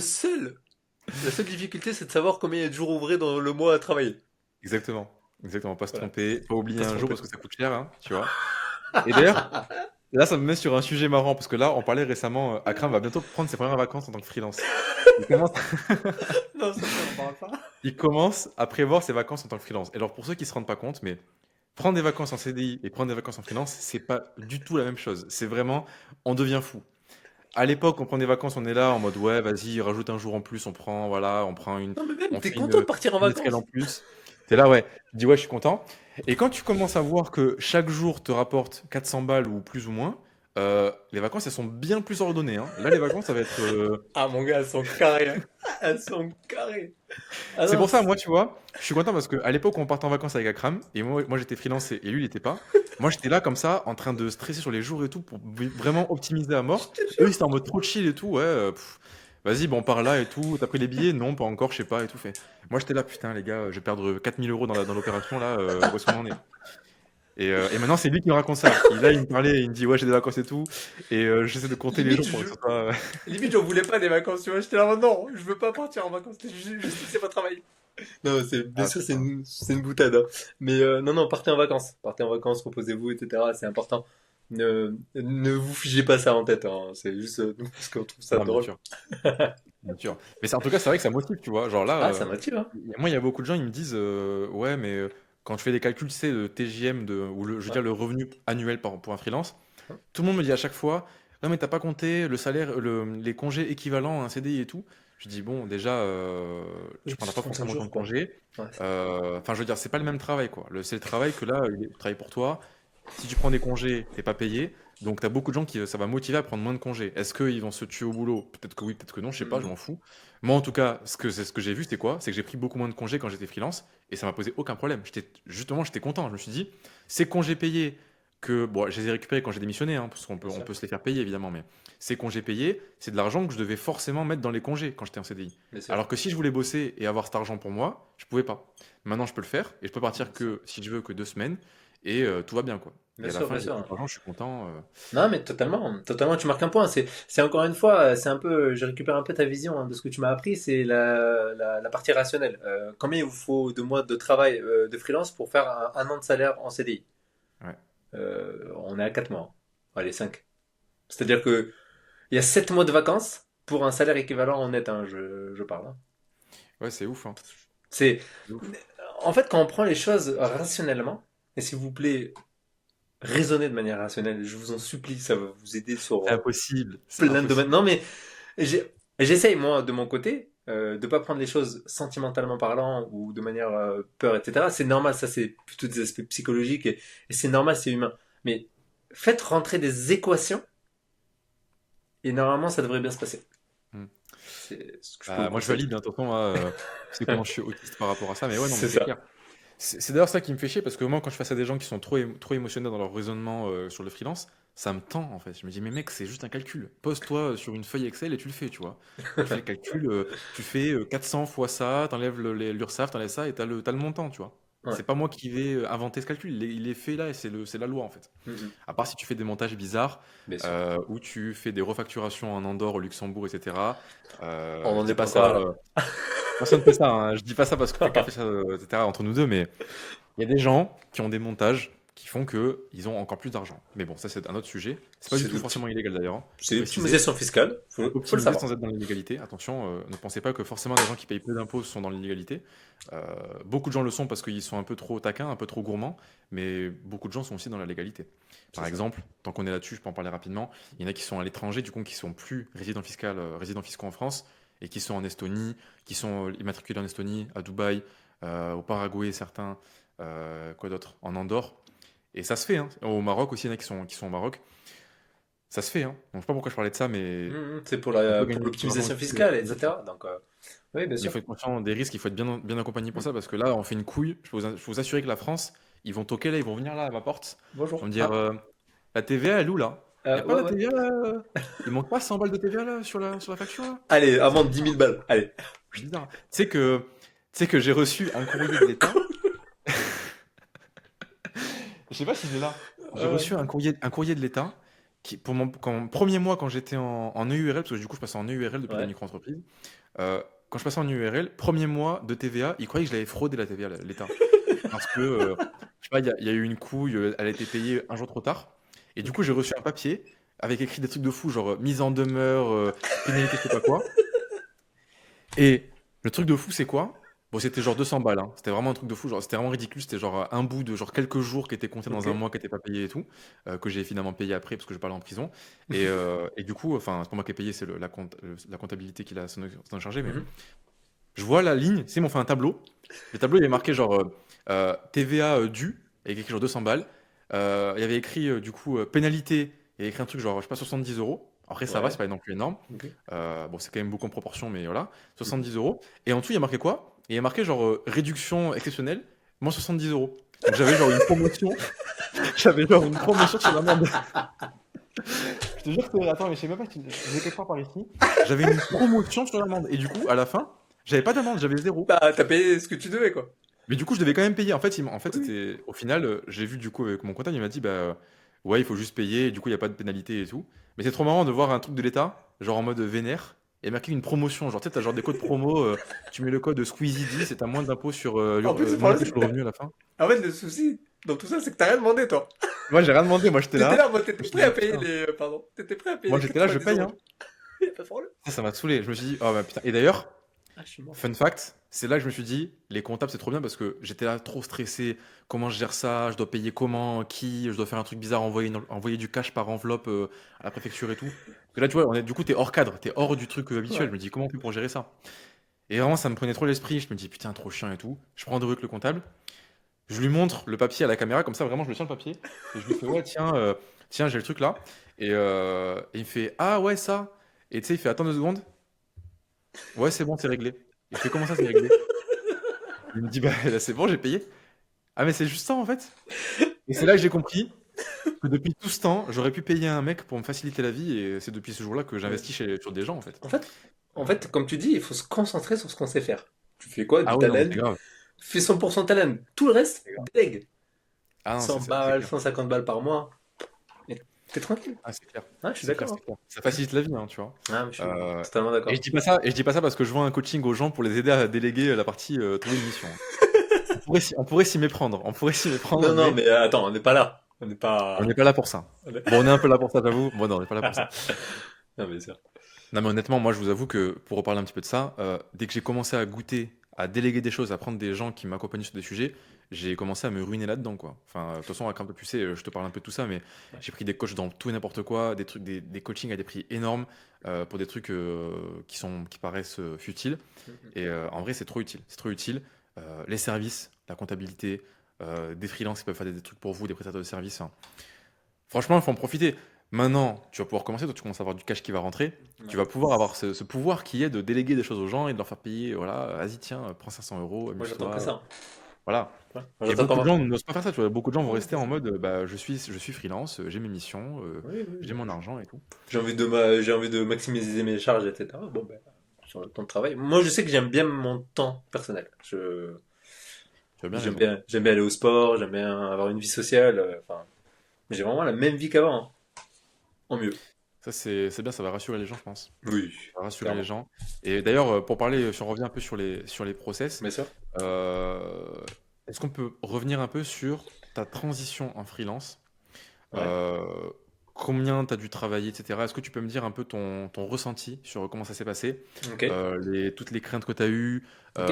difficulté, c'est de savoir combien il y a de jours ouvrés dans le mois à travailler. Exactement. Exactement, pas se Voilà, tromper, pas oublier pas se un jour tromper. parce que ça coûte cher, hein, tu vois. Et d'ailleurs, là, ça me met sur un sujet marrant parce que là, on parlait récemment, Akram va bientôt prendre ses premières vacances en tant que freelance. Il commence, Non, ça, on en parle pas. il commence à prévoir ses vacances en tant que freelance. Et alors, pour ceux qui se rendent pas compte, mais prendre des vacances en CDI et prendre des vacances en freelance, c'est pas du tout la même chose. C'est vraiment, on devient fou. À l'époque, on prend des vacances, on est là en mode ouais, vas-y, rajoute un jour en plus, on prend, voilà, Non, mais même, on t'es fait content de partir en une escale en vacances. plus. T'es là, ouais, tu dis ouais, je suis content. Et quand tu commences à voir que chaque jour te rapporte 400 balles ou plus ou moins, les vacances, elles sont bien plus ordonnées, hein. Là, les vacances, ça va être. Ah, mon gars, elles sont carrées, hein. Elles sont carrées. Ah C'est non, pour ça, moi, tu vois, je suis content parce qu'à l'époque, on partait en vacances avec Akram, et moi j'étais freelance et lui, il était pas. Moi, j'étais là comme ça, en train de stresser sur les jours et tout, pour vraiment optimiser à je mort. te Eux, ils jure. étaient en mode trop chill et tout, ouais, vas-y, bon, on part là et tout. T'as pris les billets? Non, pas encore, je sais pas et tout. Fait. Moi, j'étais là, putain, les gars, je vais perdre 4000 euros dans l'opération, là, où est-ce qu'on en est? Et maintenant, c'est lui qui me raconte ça. Là, il me parlait, il me dit, ouais, j'ai des vacances et tout, et j'essaie de compter les Limite, jours pour que ce soit. limite, j'en voulais pas des vacances, tu vois. J'étais là, en mode, non, je veux pas partir en vacances. Je sais que c'est pas travail. Non, bien Ah, sûr, putain. c'est une boutade, hein. Mais non, non, partez en vacances. Partez en vacances, reposez-vous, etc. C'est important. Ne vous figez pas ça en tête, hein. C'est juste parce qu'on trouve ça Non, bien drôle. sûr. Bien sûr. Mais en tout cas, c'est vrai que ça motive, tu vois. Genre là, Ah, ça motive, hein. moi, il y a beaucoup de gens, ils me disent, ouais, mais quand je fais des calculs, tu sais, de TJM, ou je veux Ouais. dire, le revenu annuel pour un freelance, tout le monde me dit à chaque fois, non, mais t'as pas compté le salaire, les congés équivalents à un CDI et tout. Je dis, bon, déjà, tu Oui, prendras plus pas 35 forcément autant jours, de quoi. congés. Ouais, Enfin, je veux dire, c'est pas le même travail, quoi. C'est le travail que là, il travaille pour toi. Si tu prends des congés, t'es pas payé. Donc, tu as beaucoup de gens qui ça va motiver à prendre moins de congés. Est-ce qu'ils vont se tuer au boulot? Peut-être que oui, peut-être que non, je sais pas, je Mhm. m'en fous. Moi, en tout cas, ce que j'ai vu, c'était quoi? C'est que j'ai pris beaucoup moins de congés quand j'étais freelance et ça m'a posé aucun problème. J'étais content. Je me suis dit, ces congés payés que, bon, je les ai récupérés quand j'ai démissionné, hein, parce Bien on sûr, peut se les faire payer évidemment, mais ces congés payés, c'est de l'argent que je devais forcément mettre dans les congés quand j'étais en CDI. bien sûr, Alors que si je voulais bosser et avoir cet argent pour moi, je pouvais pas. Maintenant, je peux le faire et je peux partir bien sûr, que, si je veux, que 2 semaines et tout va bien, quoi. bien Et à la sûr, fin, bien j'ai pris sûr. cet argent, je suis content. Non, mais totalement, totalement, tu marques un point. C'est encore une fois, c'est un peu, je récupère un peu ta vision hein, de ce que tu m'as appris, c'est la partie rationnelle. Combien il vous faut de mois de travail de freelance pour faire un an de salaire en CDI? Ouais, On est à 4 mois. Allez, 5. C'est-à-dire que il y a 7 mois de vacances pour un salaire équivalent en net, hein, je parle. Hein. ouais, c'est ouf, hein. C'est, C'est ouf. en fait, quand on prend les choses rationnellement, et s'il vous plaît, raisonnez de manière rationnelle, je vous en supplie, ça va vous aider sur C'est impossible, c'est plein de domaines. impossible. Non, mais j'essaye, moi, de mon côté, de pas prendre les choses sentimentalement parlant ou de manière peur, etc. C'est normal, ça, c'est plutôt des aspects psychologiques et c'est normal, c'est humain. Mais faites rentrer des équations et normalement, ça devrait bien se passer. Hmm. C'est ce que je peux vous Bah, moi, je conseiller. valide, hein, de toute façon, moi, tu sais comment je suis autiste par rapport à ça, mais ouais, non, mais C'est c'est ça. clair. C'est d'ailleurs ça qui me fait chier parce que moi, quand je face à des gens qui sont trop émotionnels dans leur raisonnement sur le freelance, ça me tend en fait. Je me dis, mais mec, c'est juste un calcul. Pose-toi sur une feuille Excel et tu le fais, tu vois. Tu fais le calcul, tu fais 400 fois ça, t'enlèves l'URSSAF, t'enlèves ça et t'as le montant, tu vois. Ouais. C'est pas moi qui vais inventer ce calcul, il est fait là et c'est la loi en fait. Mhm. À part si tu fais des montages bizarres, Bien sûr. où tu fais des refacturations en Andorre, au Luxembourg, etc. On Je n'en est dis pas pas encore ça, là. personne fait ça, hein. Je dis pas ça parce que quelqu'un fait ça, etc. entre nous deux, mais il y a des gens qui ont des montages qui font que ils ont encore plus d'argent. Mais bon, ça c'est un autre sujet. C'est pas du C'est tout des petits, forcément illégal d'ailleurs, hein, c'est faut préciser. l'optimisation fiscale, faut le Optimiser savoir. sans être dans l'illégalité. Attention, ne pensez pas que forcément les gens qui payent peu d'impôts sont dans l'illégalité. Beaucoup de gens le sont parce qu'ils sont un peu trop taquins, un peu trop gourmands, mais beaucoup de gens sont aussi dans la légalité. C'est Par ça. exemple, tant qu'on est là-dessus, je peux en parler rapidement. Il y en a qui sont à l'étranger, du coup, qui sont plus résidents fiscaux en France et qui sont en Estonie, qui sont immatriculés en Estonie, à Dubaï, au Paraguay, certains, quoi d'autre, en Andorre. Et ça se fait, hein. Au Maroc aussi, il y en a qui sont au Maroc. Ça se fait, hein. Donc, je sais pas pourquoi je parlais de ça, mais C'est on peut pour gagner de l'argent l'optimisation aussi fiscale, là-dessus. etc. Donc, oui, bien Mais il sûr. faut être conscient des risques, il faut être bien accompagné pour Hmm. ça, parce que là, on fait une couille. Je peux vous assurer que la France, ils vont toquer là, ils vont venir là à ma porte. Ils vont Bonjour. me dire Ah, la TVA, elle est où là? Il n'y a pas ouais, la ouais. TVA là? Il manque pas 100 balles de TVA là sur la facture là? Allez, C'est amende 10 000 balles. Allez. bizarre. Tu sais que j'ai reçu un courrier de l'État. Je sais pas s'il est là. J'ai Euh, reçu un courrier de l'État qui, pour mon premier mois quand j'étais en EURL, parce que du coup je passais en EURL depuis la ouais. micro-entreprise. Quand je passais en EURL, premier mois de TVA, ils croyaient que je l'avais fraudé la TVA, l'État. Parce que, je sais pas, il y a eu une couille, elle a été payée un jour trop tard. Et du coup, Ok. j'ai reçu un papier avec écrit des trucs de fou, genre mise en demeure, pénalité, je sais pas quoi. Et le truc de fou, c'est quoi? Bon, c'était genre 200 balles, hein. C'était vraiment un truc de fou, genre, c'était vraiment ridicule. C'était genre un bout de genre quelques jours qui était compté Ok. dans un mois qui n'était pas payé et tout, que j'ai finalement payé après parce que je vais pas aller en prison. Et du coup, enfin, c'est pas moi qui ai payé, c'est la comptabilité qui l'a s'en est chargé, mais Mhm. je vois la ligne, c'est, ils m'ont fait un tableau. Le tableau, il est marqué genre TVA dû, il y avait écrit genre 200 balles. Il y avait écrit du coup pénalité, il y avait écrit un truc genre, je sais pas, 70 euros. Après, ça va, Ouais. c'est pas non plus énorme. Ok. Bon, c'est quand même beaucoup en proportion, mais voilà. Mhm. 70 euros. Et en dessous, il y a marqué quoi? Il y a marqué genre réduction exceptionnelle, moins 70 euros. Donc j'avais genre une promotion. J'avais genre une promotion sur l'amende. Je te jure que, attends, mais je sais même pas si je vais quelque part par ici. J'avais une promotion sur l'amende. Et du coup, à la fin, j'avais pas d'amende, j'avais zéro. Bah, t'as payé ce que tu devais, quoi. Mais du coup, je devais quand même payer. En fait, Oui. c'était au final, j'ai vu du coup avec mon comptable, il m'a dit bah ouais, il faut juste payer. Et du coup, il y a pas de pénalité et tout. Mais c'est trop marrant de voir un truc de l'État, genre en mode vénère, et marqué une promotion. Genre, tu sais, t'as genre des codes promo. Tu mets le code Squeezie10 et t'as moins d'impôt sur En plus, le moins problème, d'impôt c'est sur que le revenu à la fin. en fait, le souci dans tout ça, c'est que t'as rien demandé, toi. Moi, j'ai rien demandé. Moi, j'étais T'étais là. là, moi, t'étais J'étais prêt à là, payer putain. les. Pardon. T'étais prêt à payer Moi, les j'étais là, je 90 paye, euros. hein. Y a pas de problème. Ça m'a saoulé. Je me suis dit, oh bah putain. Et d'ailleurs, Ah, je suis mort. fun fact, c'est là que je me suis dit, les comptables, c'est trop bien parce que j'étais là trop stressé. Comment je gère ça? Je dois payer comment? Qui? Je dois faire un truc bizarre, envoyer du cash par enveloppe à la préfecture et tout. Parce que là, tu vois, du coup, t'es hors cadre, t'es hors du truc habituel. Ouais. Je me dis, comment on fait pour gérer ça? Et vraiment, ça me prenait trop l'esprit. Je me dis, putain, trop chiant et tout. Je prends de avec le comptable. Je lui montre le papier à la caméra, comme ça, vraiment, je le tiens le papier. Et je lui fais, ouais, tiens, tiens, j'ai le truc là. Et il me fait, ah ouais, ça. Et tu sais, il fait, attends 2 secondes. Ouais, c'est bon, c'est réglé. Et je fais, comment ça, c'est réglé? Il me dit, bah là, c'est bon, j'ai payé. Ah, mais c'est juste ça, en fait. Et c'est là que j'ai compris que depuis tout ce temps, j'aurais pu payer un mec pour me faciliter la vie. Et c'est depuis ce jour-là que Ouais. j'investis sur des gens, en fait. En fait, Euh, comme tu dis, il faut se concentrer sur ce qu'on sait faire. Tu fais quoi? Ah Du oui, non, mais talent? c'est grave. Fais 100% talent. Tout le reste, C'est grave. délègue. Ah non, 100 c'est balles, clair. 150 balles par mois. Mais t'es tranquille. Ah, c'est clair. Ah, je suis C'est clair, d'accord, c'est hein. clair. Ça facilite la vie, hein, tu vois. Ah, mais je suis Euh, totalement et je d'accord. dis pas ça, et je dis pas ça parce que je vends un coaching aux gens pour les aider à déléguer la partie trouver une mission, hein. On pourrait s'y méprendre, Non, non, mais mais attends, on n'est pas là. On n'est on n'est pas. pas là pour ça. on est- Bon, on est un peu là pour ça, j'avoue. Bon, non, on n'est pas là pour ça. Non, mais c'est Non, mais honnêtement, moi, je vous avoue que pour reparler un petit peu de ça, dès que j'ai commencé à goûter, à déléguer des choses, à prendre des gens qui m'accompagnent sur des sujets, j'ai commencé à me ruiner là-dedans, quoi. Enfin, de toute façon, Akram, tu sais, je te parle un peu de tout ça, mais ouais. j'ai pris des coachs dans tout et n'importe quoi, des trucs, des coachings à des prix énormes pour des trucs qui paraissent futiles. Et en vrai, c'est trop utile. C'est trop utile. Les services, la comptabilité, des freelances qui peuvent faire des trucs pour vous, des prestataires de services, hein. Franchement, il faut en profiter. Maintenant, tu vas pouvoir commencer, toi tu commences à avoir du cash qui va rentrer. Tu Ouais. vas pouvoir avoir ce pouvoir qui est de déléguer des choses aux gens et de leur faire payer. Voilà, vas-y, tiens, prends 500 euros, Moi, j'attends que amuse-toi. ça. Voilà. Ouais. Moi, Et j'attends beaucoup de comment? gens n'osent pas faire ça, tu vois. Beaucoup de gens vont Ouais, rester c'est en ça. mode bah, je suis freelance, j'ai mes missions, Oui, oui, j'ai mon argent et tout. j'ai envie de maximiser mes charges, etc. Bon, ben, sur le temps de travail. Moi, je sais que j'aime bien mon temps personnel. Tu as bien raison. J'aime bien aller au sport, j'aime bien avoir une vie sociale. Enfin, mais j'ai vraiment la même vie qu'avant, hein. En mieux. Ça, c'est bien, ça va rassurer les gens, je pense. Oui, Ça va rassurer les clairement. gens. Et d'ailleurs, pour parler, si on revient un peu sur les process, Bien sûr. euh, est-ce qu'on peut revenir un peu sur ta transition en freelance? Ouais. Euh, Combien tu as dû travailler, etc. Est-ce que tu peux me dire un peu ton ressenti sur comment ça s'est passé, Ok. toutes les craintes que tu as eues, Ok.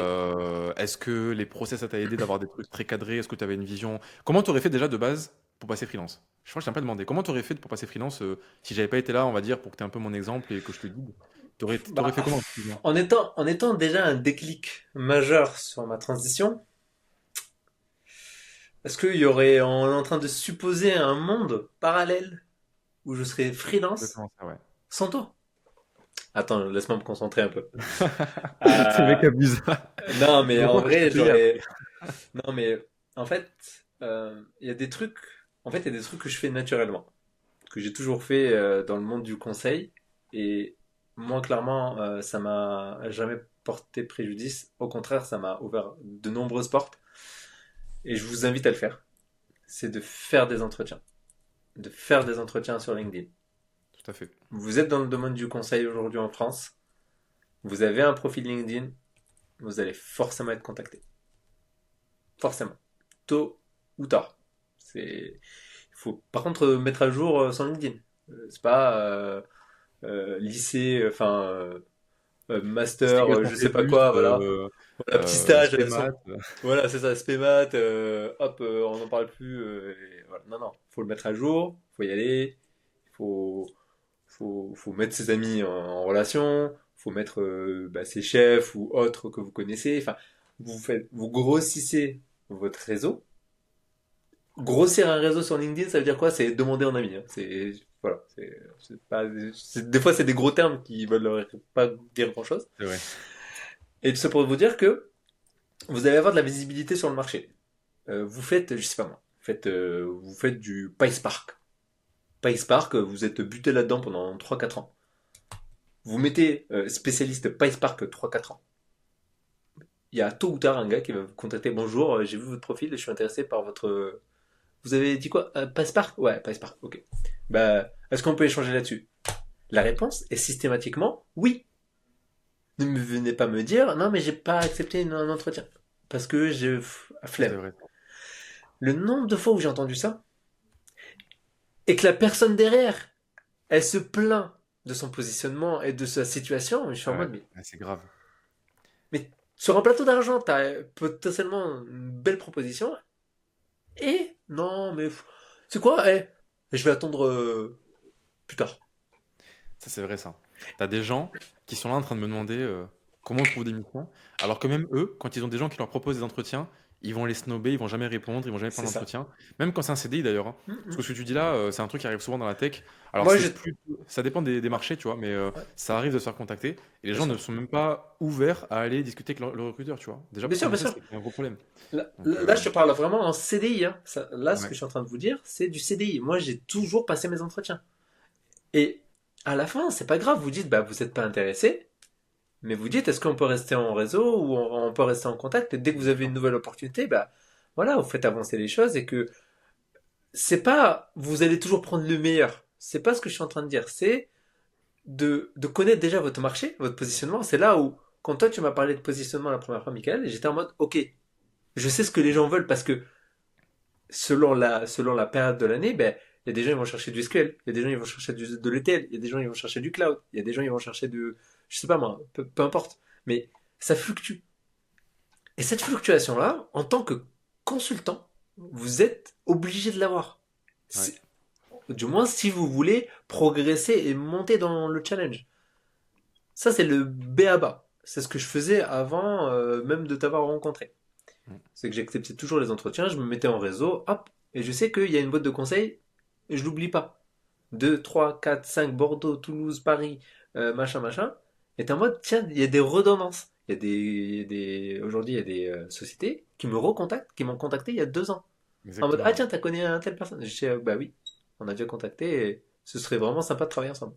est-ce que les process, ça t'a aidé d'avoir des trucs très cadrés, est-ce que tu avais une vision? Comment tu aurais fait déjà de base pour passer freelance? Je crois que je t'ai pas demandé. Comment tu aurais fait pour passer freelance si j'avais pas été là, on va dire, pour que tu aies un peu mon exemple et que je te guide? T'aurais Bah, fait comment? Excuse-moi. en étant déjà un déclic majeur sur ma transition, est-ce qu'il y aurait, on est en train de supposer un monde parallèle où je serais freelance Exactement ça, ouais. sans toi? Attends, laisse-moi me concentrer un peu. C'est le mec Euh, abuse. non, mais en Heureusement que je vrai, t'ai payé après. j'aurais. Non, mais en fait, il y a des trucs. En fait, il y a des trucs que je fais naturellement, que j'ai toujours fait dans le monde du conseil. Et moi, clairement, ça m'a jamais porté préjudice. Au contraire, ça m'a ouvert de nombreuses portes. Et je vous invite à le faire. C'est de faire des entretiens. De faire des entretiens sur LinkedIn. Tout à fait. Vous êtes dans le domaine du conseil aujourd'hui en France. Vous avez un profil LinkedIn. Vous allez forcément être contacté. Forcément. Tôt ou tard. Il faut par contre mettre à jour son LinkedIn. C'est pas lycée, C'était master, quand on je sais fait pas plus, quoi, voilà. Voilà, petit stage, spé maths, voilà, c'est ça, spémat, hop, on n'en parle plus. Et voilà. Non, non, faut le mettre à jour, faut y aller, faut, faut mettre ses amis en relation, faut mettre ses chefs ou autres que vous connaissez. Enfin, vous grossissez votre réseau. Grossir un réseau sur LinkedIn, ça veut dire quoi? C'est demander en ami, hein. Voilà, c'est pas, des fois c'est des gros termes qui veulent pas dire grand chose. c'est vrai. Et tout ça pour vous dire que vous allez avoir de la visibilité sur le marché. Vous faites, je sais pas moi, vous faites du PySpark. PySpark, vous êtes buté là-dedans pendant 3 4 ans. Vous mettez spécialiste PySpark 3 4 ans. Il y a tôt ou tard un gars qui va vous contacter. Bonjour, j'ai vu votre profil et je suis intéressé par votre. Vous avez dit quoi? PySpark? Ouais, PySpark, ok. Bah, est-ce qu'on peut échanger là-dessus? La réponse est systématiquement oui. Ne me venez pas me dire non, mais j'ai pas accepté un entretien parce que j'ai Ça, c'est flemme. vrai. Le nombre de fois où j'ai entendu ça et que la personne derrière, elle se plaint de son positionnement et de sa situation, je suis en Ouais, mode ouais, c'est grave. mais sur un plateau d'argent, t'as potentiellement une belle proposition et non, mais c'est quoi? Je vais attendre plus tard. Ça, c'est vrai, ça. T'as des gens qui sont là en train de me demander, comment on trouve des missions. Alors que même eux, quand ils ont des gens qui leur proposent des entretiens, ils vont les snober, ils vont jamais répondre, ils vont jamais C'est prendre ça. l'entretien. Même quand c'est un CDI d'ailleurs, hein. Parce que Mhm. ce que tu dis là, c'est un truc qui arrive souvent dans la tech. Alors Moi, je... ça dépend des marchés, tu vois, mais Ouais, ça arrive de se faire contacter. Et les bien gens ne sûr. sont même pas ouverts à aller discuter avec le recruteur, tu vois. Déjà Bien pour sûr, bien commencer, sûr. c'est un gros problème. Là, Donc, là, je te parle vraiment en CDI, hein. Là, ce que ouais, je suis en train de vous dire, c'est du CDI. Moi, j'ai toujours passé mes entretiens. Et à la fin, c'est pas grave. Vous dites, bah, vous n'êtes pas intéressé. Mais vous dites, est-ce qu'on peut rester en réseau ou on peut rester en contact? Et dès que vous bien avez sûr. une nouvelle opportunité, bah, voilà, vous faites avancer les choses et que c'est pas, vous allez toujours prendre le meilleur. C'est pas ce que je suis en train de dire. C'est de connaître déjà votre marché, votre positionnement. C'est là où, quand toi, tu m'as parlé de positionnement la première fois, Michael, j'étais en mode, ok, je sais ce que les gens veulent parce que selon la période de l'année, ben, il y a des gens qui vont chercher du SQL, il y a des gens qui vont chercher de l'ETL, il y a des gens qui vont chercher du cloud, il y a des gens qui vont chercher je sais pas moi, peu importe. Mais ça fluctue. Et cette fluctuation-là, en tant que consultant, vous êtes obligé de l'avoir. Ouais. Du moins si vous voulez progresser et monter dans le challenge. Ça, c'est le B à bas. C'est ce que je faisais avant même de t'avoir rencontré. Mm. C'est que j'acceptais toujours les entretiens, je me mettais en réseau, hop, et je sais qu'il y a une boîte de conseil, et je l'oublie pas. 2, 3, 4, 5, Bordeaux, Toulouse, Paris, machin, machin. Et t'es en mode, tiens, il y a des redondances. Aujourd'hui, il y a des sociétés qui me recontactent, qui m'ont contacté il y a 2 ans. En mode, ah Exactement. Ouais. tiens, t'as connu un telle personne. Je dis, bah oui, on a déjà contacté, et ce serait vraiment sympa de travailler ensemble.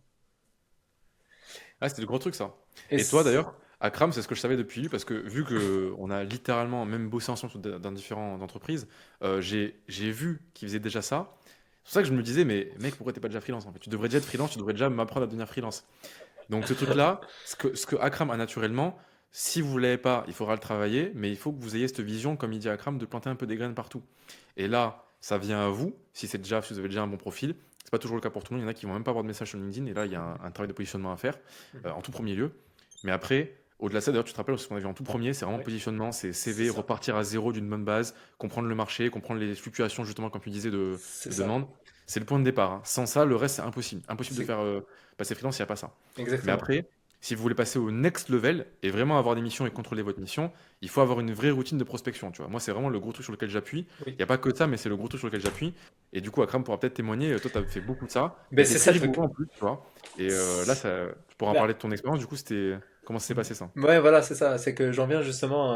Ah, c'était le gros truc, ça. Et Et toi, d'ailleurs, Akram, c'est ce que je savais depuis lui, parce que vu que on a littéralement même bossé ensemble dans différentes entreprises, j'ai vu qu'il faisait déjà ça. C'est pour ça que je me disais, mais mec, pourquoi t'es pas déjà freelance en fait? Tu devrais déjà être freelance, tu devrais déjà m'apprendre à devenir freelance. Donc ce truc-là, ce que Akram a naturellement, si vous l'avez pas, il faudra le travailler, mais il faut que vous ayez cette vision, comme il dit Akram, de planter un peu des graines partout. Et là, ça vient à vous, si vous avez déjà un bon profil. C'est pas toujours le cas pour tout le monde. Il y en a qui vont même pas avoir de message sur LinkedIn. Et là, il y a un travail de positionnement à faire en tout premier lieu. Mais après, au-delà de ça, d'ailleurs, tu te rappelles ce qu'on a vu en tout premier, c'est vraiment ouais, positionnement, c'est c'est CV, ça. repartir à zéro d'une bonne base, comprendre le marché, comprendre les fluctuations, justement, comme tu disais, C'est de ça. demande. C'est le point de départ, hein. Sans ça, le reste, c'est impossible. Impossible de C'est faire passer freelance, il n'y a pas ça. Mais exactement. après, si vous voulez passer au next level et vraiment avoir des missions et contrôler votre mission, il faut avoir une vraie routine de prospection. Tu vois. Moi, c'est vraiment le gros truc sur lequel j'appuie. Il Oui. n'y a pas que ça, mais c'est le gros truc sur lequel j'appuie. Et du coup, Akram pourra peut-être témoigner. Toi, tu as fait beaucoup de ça. Tu Ben as été c'est très ça le truc. rigoureux en plus, tu vois. Et là, tu pourras en Ben, parler de ton expérience. Du coup, c'était comment ça s'est passé ça? ouais, voilà, c'est ça. C'est que j'en viens justement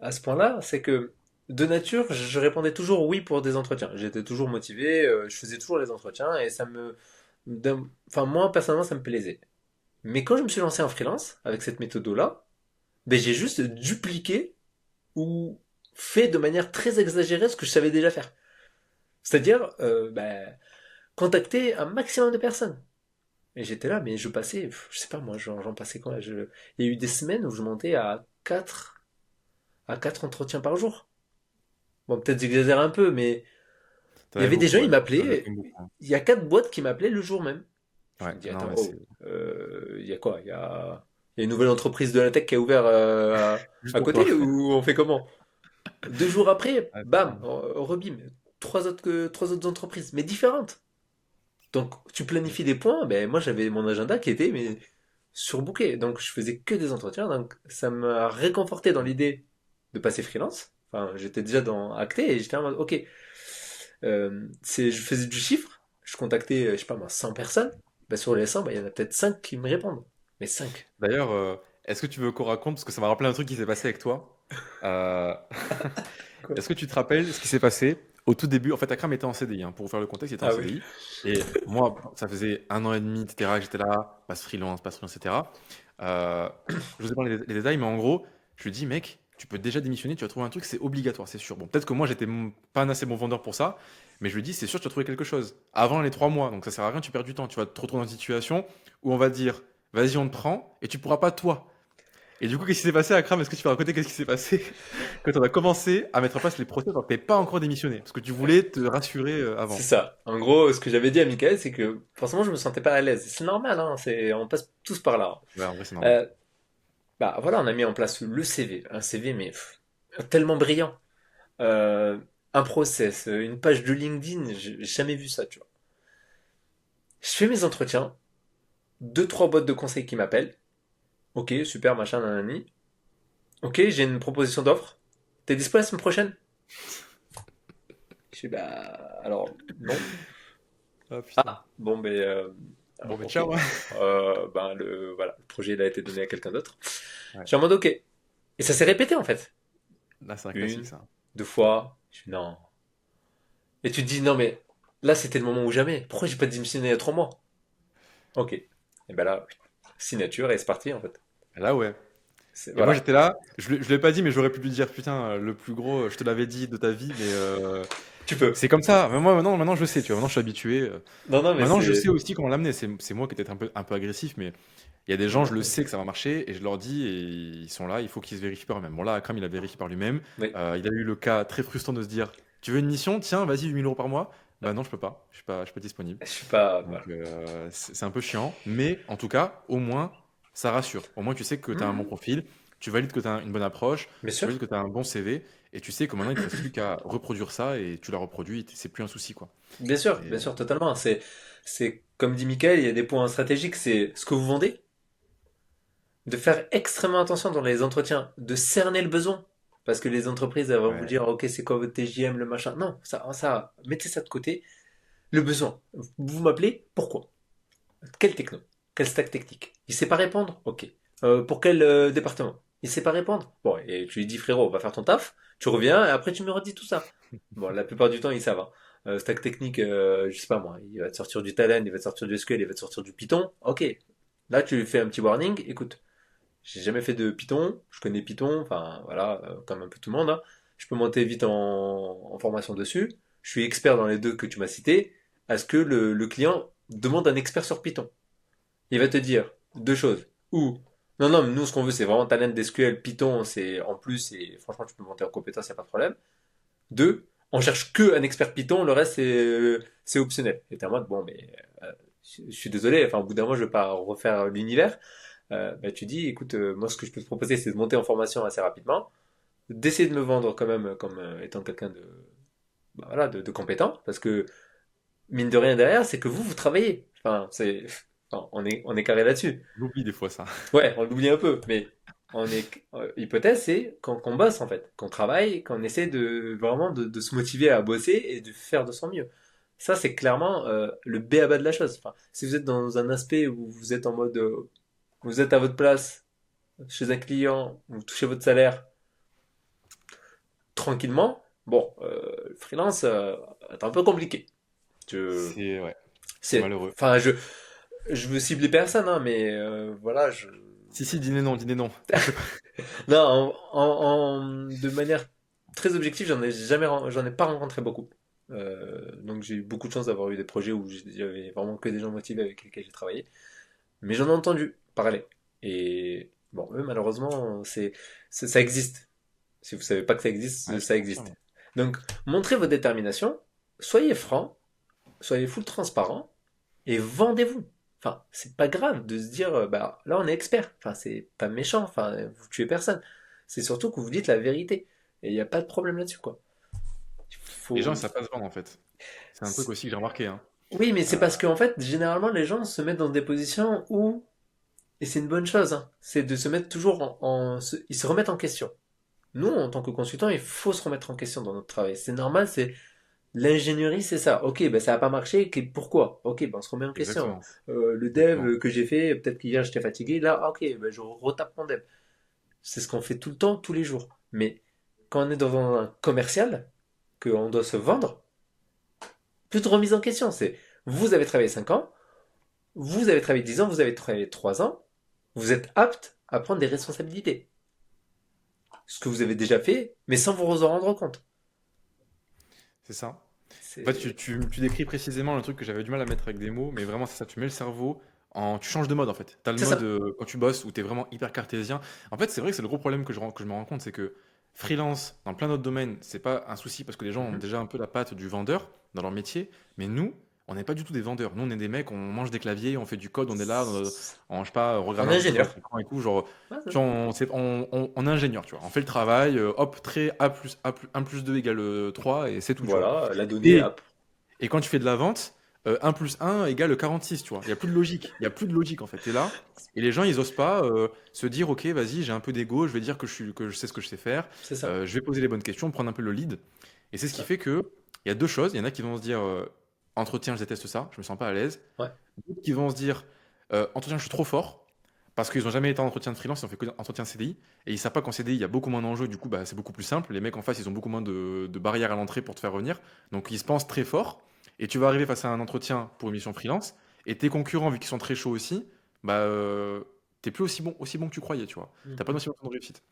à ce point-là. C'est que de nature, je répondais toujours oui pour des entretiens. J'étais toujours motivé, je faisais toujours les entretiens et enfin, moi, personnellement, ça me plaisait. Mais quand je me suis lancé en freelance avec cette méthode-là, ben, j'ai juste dupliqué ou fait de manière très exagérée ce que je savais déjà faire. C'est-à-dire, ben, contacter un maximum de personnes. Et j'étais là, mais je passais, je sais pas moi, j'en passais quoi. Il y a eu des semaines où je montais à quatre entretiens par jour. Bon, peut-être j'exagère un peu, mais il T'en y avais avait des beaucoup, gens, ouais. ils T'en avais quand m'appelaient. même beaucoup, hein. Il y a 4 boîtes qui m'appelaient le jour même. Je Ouais, me dis, non, attends, mais c'est oh, il y a quoi? Il y a une nouvelle entreprise de la tech qui a ouvert juste à pour toi. côté ou on fait comment? 2 jours après, Ouais, c'est bam, ça. rebim, trois autres entreprises, mais différentes. Donc, tu planifies des points. Ben, moi, j'avais mon agenda qui était mais surbooké. Donc, je faisais que des entretiens. Donc, ça m'a réconforté dans l'idée de passer freelance. Enfin, j'étais déjà dans acté et j'étais en mode, ok, je faisais du chiffre. Je contactais, je sais pas moi, 100 personnes. Ben, sur les 100, ben, il y en a peut-être 5 qui me répondent. Mais 5. D'ailleurs, est-ce que tu veux qu'on raconte, parce que ça m'a rappelé un truc qui s'est passé avec toi. Euh, Quoi? Est-ce que tu te rappelles ce qui s'est passé au tout début? En fait, Akram était en CDI, hein, pour vous faire le contexte, il était en Ah oui. CDI. Et moi, ça faisait un an et demi, etc., que j'étais là, passe freelance, etc. Je vous ai parlé des détails, mais en gros, je lui dis, mec, tu peux déjà démissionner, tu vas trouver un truc, c'est obligatoire, c'est sûr. Bon, peut-être que moi, j'étais pas un assez bon vendeur pour ça, mais je lui dis, c'est sûr, tu vas trouver quelque chose avant les 3 mois. Donc ça sert à rien, tu perds du temps. Tu vas te retrouver dans une situation où on va te dire, vas-y, on te prend, et tu pourras pas toi. Et du coup, qu'est-ce qui s'est passé, Akram? Est-ce que tu peux raconter qu'est-ce qui s'est passé quand on a commencé à mettre en place les process alors que t'avais pas encore démissionné? Parce que tu voulais te rassurer C'est avant. ça. En gros, ce que j'avais dit à Michael, c'est que forcément, je me sentais pas à l'aise. C'est normal, hein. On passe tous par là. Ouais, en vrai, c'est normal. Euh, Bah voilà, on a mis en place le CV, un CV mais tellement brillant. Euh, un process, une page de LinkedIn, j'ai jamais vu ça, tu vois. Je fais mes entretiens, 2, 3 boîtes de conseils qui m'appellent, Ok, super, machin, nanani. Ok, j'ai une proposition d'offre. T'es dispo la semaine prochaine? Je suis bah alors non. Ah putain. Ah bon ben Bon, alors, bah ok. ciao, hein. Ben le voilà, le projet il a été donné à quelqu'un d'autre. Ouais, Je suis en mode ok. Et ça s'est répété en fait. là, c'est un classique, Une, ça. 2 fois. Je suis non. Et tu te dis non mais là c'était le moment ou jamais. Pourquoi j'ai pas démissionné il y a 3 mois? Ok. Et ben là, signature et c'est parti en fait. Là, ouais. Et moi, Voilà. j'étais là, je l'ai pas dit, mais j'aurais pu lui dire, putain, le plus gros, je te l'avais dit de ta vie, mais Tu peux. c'est comme ça. Mais moi, maintenant, je sais, tu vois. Maintenant, je suis habitué. Non non mais Maintenant, je sais c'est aussi comment l'amener. C'est moi qui étais un peu agressif, mais il y a des gens, je le sais que ça va marcher, et je leur dis, et ils sont là, il faut qu'ils se vérifient par eux-mêmes. Bon, là, Akram, il a vérifié par lui-même. oui. Il a eu le cas très frustrant de se dire, tu veux une mission? Tiens, vas-y, 8 000 € par mois. Bah non, je peux pas. Je suis pas disponible. Je suis pas Donc, voilà. c'est un peu chiant. Mais en tout cas, au moins, ça rassure. Au moins, tu sais que tu as un bon Hmm, profil, tu valides que tu as une bonne approche, bien tu valides sûr. que tu as un bon CV, et tu sais que maintenant, il te reste plus qu'à reproduire ça, et tu l'as reproduit, c'est plus un souci, quoi. Et Bien sûr, totalement. C'est comme dit Michael, il y a des points stratégiques, c'est ce que vous vendez, de faire extrêmement attention dans les entretiens, de cerner le besoin. Parce que les entreprises, elles vont vous ouais, dire, ok, c'est quoi votre TJM, le machin. Non, mettez ça de côté. Le besoin. Vous m'appelez, pourquoi? Quel techno? Quel stack technique? Il sait pas répondre? Ok. Pour quel département? Il sait pas répondre? Bon, et tu lui dis, frérot, va faire ton taf, tu reviens, et après tu me redis tout ça. Bon, la plupart du temps, ils savent, hein. Stack technique, je sais pas moi, il va te sortir du Talend, il va te sortir du SQL, il va te sortir du Python. Ok. Là, tu lui fais un petit warning. Écoute, j'ai jamais fait de Python, je connais Python, enfin voilà, comme un peu tout le monde, hein. Je peux monter vite en formation dessus. Je suis expert dans les deux que tu m'as cités. Est-ce que le client demande un expert sur Python? Il va te dire deux choses. Ou, non, non, mais nous, ce qu'on veut, c'est vraiment talent d'SQL, Python, c'est en plus, et franchement, tu peux monter en compétence, il n'y a pas de problème. Deux, on cherche que un expert Python, le reste, c'est optionnel. Et t'es en mode, bon, mais je suis désolé, enfin, au bout d'un moment, je vais pas refaire l'univers. Bah, tu dis, écoute, moi, ce que je peux te proposer, c'est de monter en formation assez rapidement, d'essayer de me vendre quand même comme étant quelqu'un de, bah, voilà, de compétent, parce que mine de rien derrière, c'est que vous travaillez. Enfin, enfin, on est carré là-dessus. j'oublie des fois ça. Ouais, on l'oublie un peu, mais hypothèse, c'est qu'on bosse en fait, qu'on travaille, qu'on essaie de vraiment de se motiver à bosser et de faire de son mieux. Ça, c'est clairement le b.a-ba de la chose. Enfin, si vous êtes dans un aspect où vous êtes en mode, vous êtes à votre place chez un client, vous touchez votre salaire tranquillement, bon, le freelance, c'est un peu compliqué. Je, Ouais, c'est malheureux. enfin, je veux cibler personne, hein, mais voilà, Si, si, dîner non, dîner non. On fait pas. non, de manière très objective, j'en ai pas rencontré beaucoup. Donc j'ai eu beaucoup de chance d'avoir eu des projets où j'avais vraiment que des gens motivés avec lesquels j'ai travaillé. Mais j'en ai entendu parler. Et bon, eux, malheureusement, ça existe. Si vous savez pas que ça existe, Ouais, je ça te existe. confirme. Donc, montrez votre détermination, soyez franc, soyez full transparent, et vendez-vous. Enfin, c'est pas grave de se dire, bah là on est expert. Enfin, c'est pas méchant. Enfin, vous tuez personne. C'est surtout que vous dites la vérité. Et il n'y a pas de problème là-dessus, quoi. Il Les gens, faut. ils savent pas se vendre, en fait. C'est un truc aussi que j'ai remarqué, hein. Oui, mais c'est Euh, parce qu'en fait, généralement, les gens se mettent dans des positions où, et c'est une bonne chose, hein, c'est de se mettre toujours ils se remettent en question. Nous, en tant que consultants, il faut se remettre en question dans notre travail. C'est normal, c'est l'ingénierie, c'est ça. Ok, ben ça n'a pas marché. Pourquoi? Ok, ben on se remet en question. exactement. Le dev Exactement. que j'ai fait, peut-être qu'hier j'étais fatigué. Là, ok, ben je retape mon dev. C'est ce qu'on fait tout le temps, tous les jours. Mais quand on est dans un commercial, qu'on doit se vendre, plus de remise en question. C'est vous avez travaillé 5 ans, vous avez travaillé 10 ans, vous avez travaillé 3 ans, vous êtes apte à prendre des responsabilités. Ce que vous avez déjà fait, mais sans vous en rendre compte. C'est ça. En fait, C'est tu décris précisément le truc que j'avais du mal à mettre avec des mots, mais vraiment, c'est ça. Tu mets le cerveau tu changes de mode, en fait. Tu as le c'est mode ça. quand tu bosses où tu es vraiment hyper cartésien. En fait, c'est vrai que c'est le gros problème que je me rends compte, c'est que freelance, dans plein d'autres domaines, c'est pas un souci parce que les gens ont Mhm. déjà un peu la patte du vendeur dans leur métier. Mais nous, on n'est pas du tout des vendeurs. Nous, on est des mecs, on mange des claviers, on fait du code, on est là, je sais pas, on regarde En un truc sur notre ingénieur. écran et tout. Genre, Ouais, c'est tu ça. vois, on est ingénieur, tu vois. On fait le travail, hop, trait A plus 2 égale 3 et c'est tout, tu vois. Voilà, la donnée, Et hop. et quand tu fais de la vente, 1 plus 1 égale 46, tu vois. Il n'y a plus de logique. Il n'y a plus de logique, en fait. T'es là, et les gens, ils osent pas se dire, ok, vas-y, j'ai un peu d'ego, je vais dire que je sais ce que je sais faire, C'est ça. je vais poser les bonnes questions, prendre un peu le lead. Et c'est C'est ce qui ça. fait que il y a deux choses. Il y en a qui vont se dire, entretien, je déteste ça, je me sens pas à l'aise. Ouais. D'autres qui vont se dire, entretien, je suis trop fort, parce qu'ils n'ont jamais été en entretien de freelance, ils ont fait que entretien CDI, et ils savent pas qu'en CDI, il y a beaucoup moins d'enjeux, du coup, bah, c'est beaucoup plus simple. Les mecs en face, ils ont beaucoup moins de barrières à l'entrée pour te faire revenir. Donc, ils se pensent très forts, et tu vas arriver face à un entretien pour une mission freelance, et tes concurrents, vu qu'ils sont très chauds aussi, bah, t'es plus aussi bon que tu croyais, tu vois. T'as pas Mhm. aussi bon de réussite.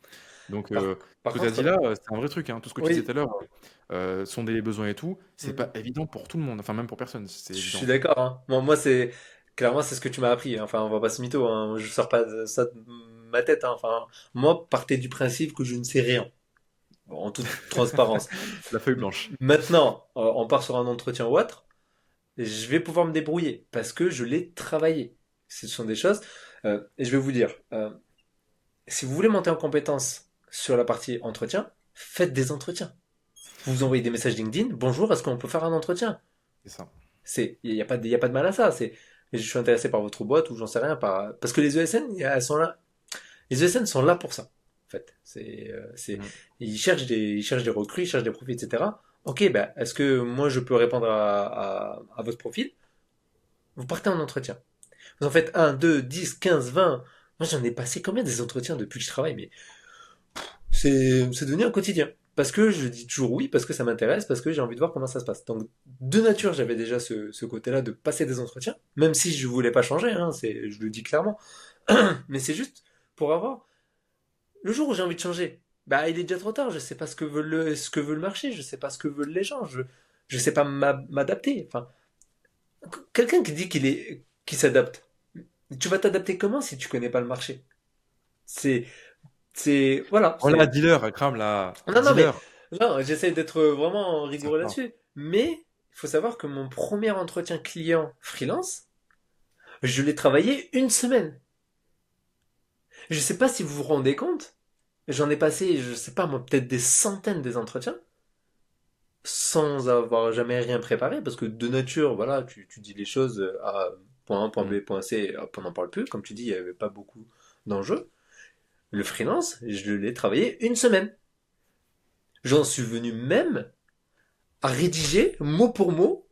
Donc, Par, ce par que tu as dit contre, là, c'est un vrai truc, hein. Tout ce que tu disais oui. tout à l'heure, sonder les besoins et tout, c'est pas Mhm. évident pour tout le monde, enfin, même pour personne, c'est Je évident, suis tu vois. d'accord, hein. Moi, c'est clairement c'est ce que tu m'as appris, hein. Enfin, on va pas se mytho, hein. Je sors pas de ça de ma tête, hein. Enfin, moi, partez du principe que je ne sais rien. Bon, en toute transparence. La feuille blanche. Maintenant, on part sur un entretien ou autre. Je vais pouvoir me débrouiller parce que je l'ai travaillé. Ce sont des choses. Et je vais vous dire, si vous voulez monter en compétence sur la partie entretien, faites des entretiens. Vous vous envoyez des messages LinkedIn. Bonjour, est-ce qu'on peut faire un entretien? C'est ça. Il n'y a pas de, y a pas de mal à ça. Je suis intéressé par votre boîte ou j'en sais rien. Parce que les ESN, elles sont là. Les ESN sont là pour ça. En fait, Mm. ils cherchent des recrues, ils cherchent des profils, etc. Ok, ben, est-ce que moi je peux répondre à votre profil? Vous partez en entretien. Vous en faites un, 2, 10, 15, 20. Moi j'en ai passé combien des entretiens depuis que je travaille, mais c'est devenu un quotidien. Parce que je dis toujours oui, parce que ça m'intéresse, parce que j'ai envie de voir comment ça se passe. Donc, de nature, j'avais déjà ce côté-là de passer des entretiens, même si je voulais pas changer, hein, je le dis clairement. Mais c'est juste pour avoir le jour où j'ai envie de changer. Bah, il est déjà trop tard. Je sais pas ce que veut le marché. Je sais pas ce que veulent les gens. Je sais pas m'adapter. Enfin, quelqu'un qui dit qui s'adapte. Tu vas t'adapter comment si tu connais pas le marché? C'est, voilà, Voilà, c'est. dealer, Akram, là, Non, non, mais dealer. non, j'essaie d'être vraiment Ça rigoureux part. là-dessus. Mais il faut savoir que mon premier entretien client freelance, je l'ai travaillé une semaine. Je sais pas si vous vous rendez compte. J'en ai passé, je sais pas moi, peut-être des centaines des entretiens sans avoir jamais rien préparé parce que de nature, voilà, tu dis les choses à point A, point Mm. B, point C, hop, on n'en parle plus. Comme tu dis, il n'y avait pas beaucoup d'enjeux. Le freelance, je l'ai travaillé une semaine. J'en suis venu même à rédiger mot pour mot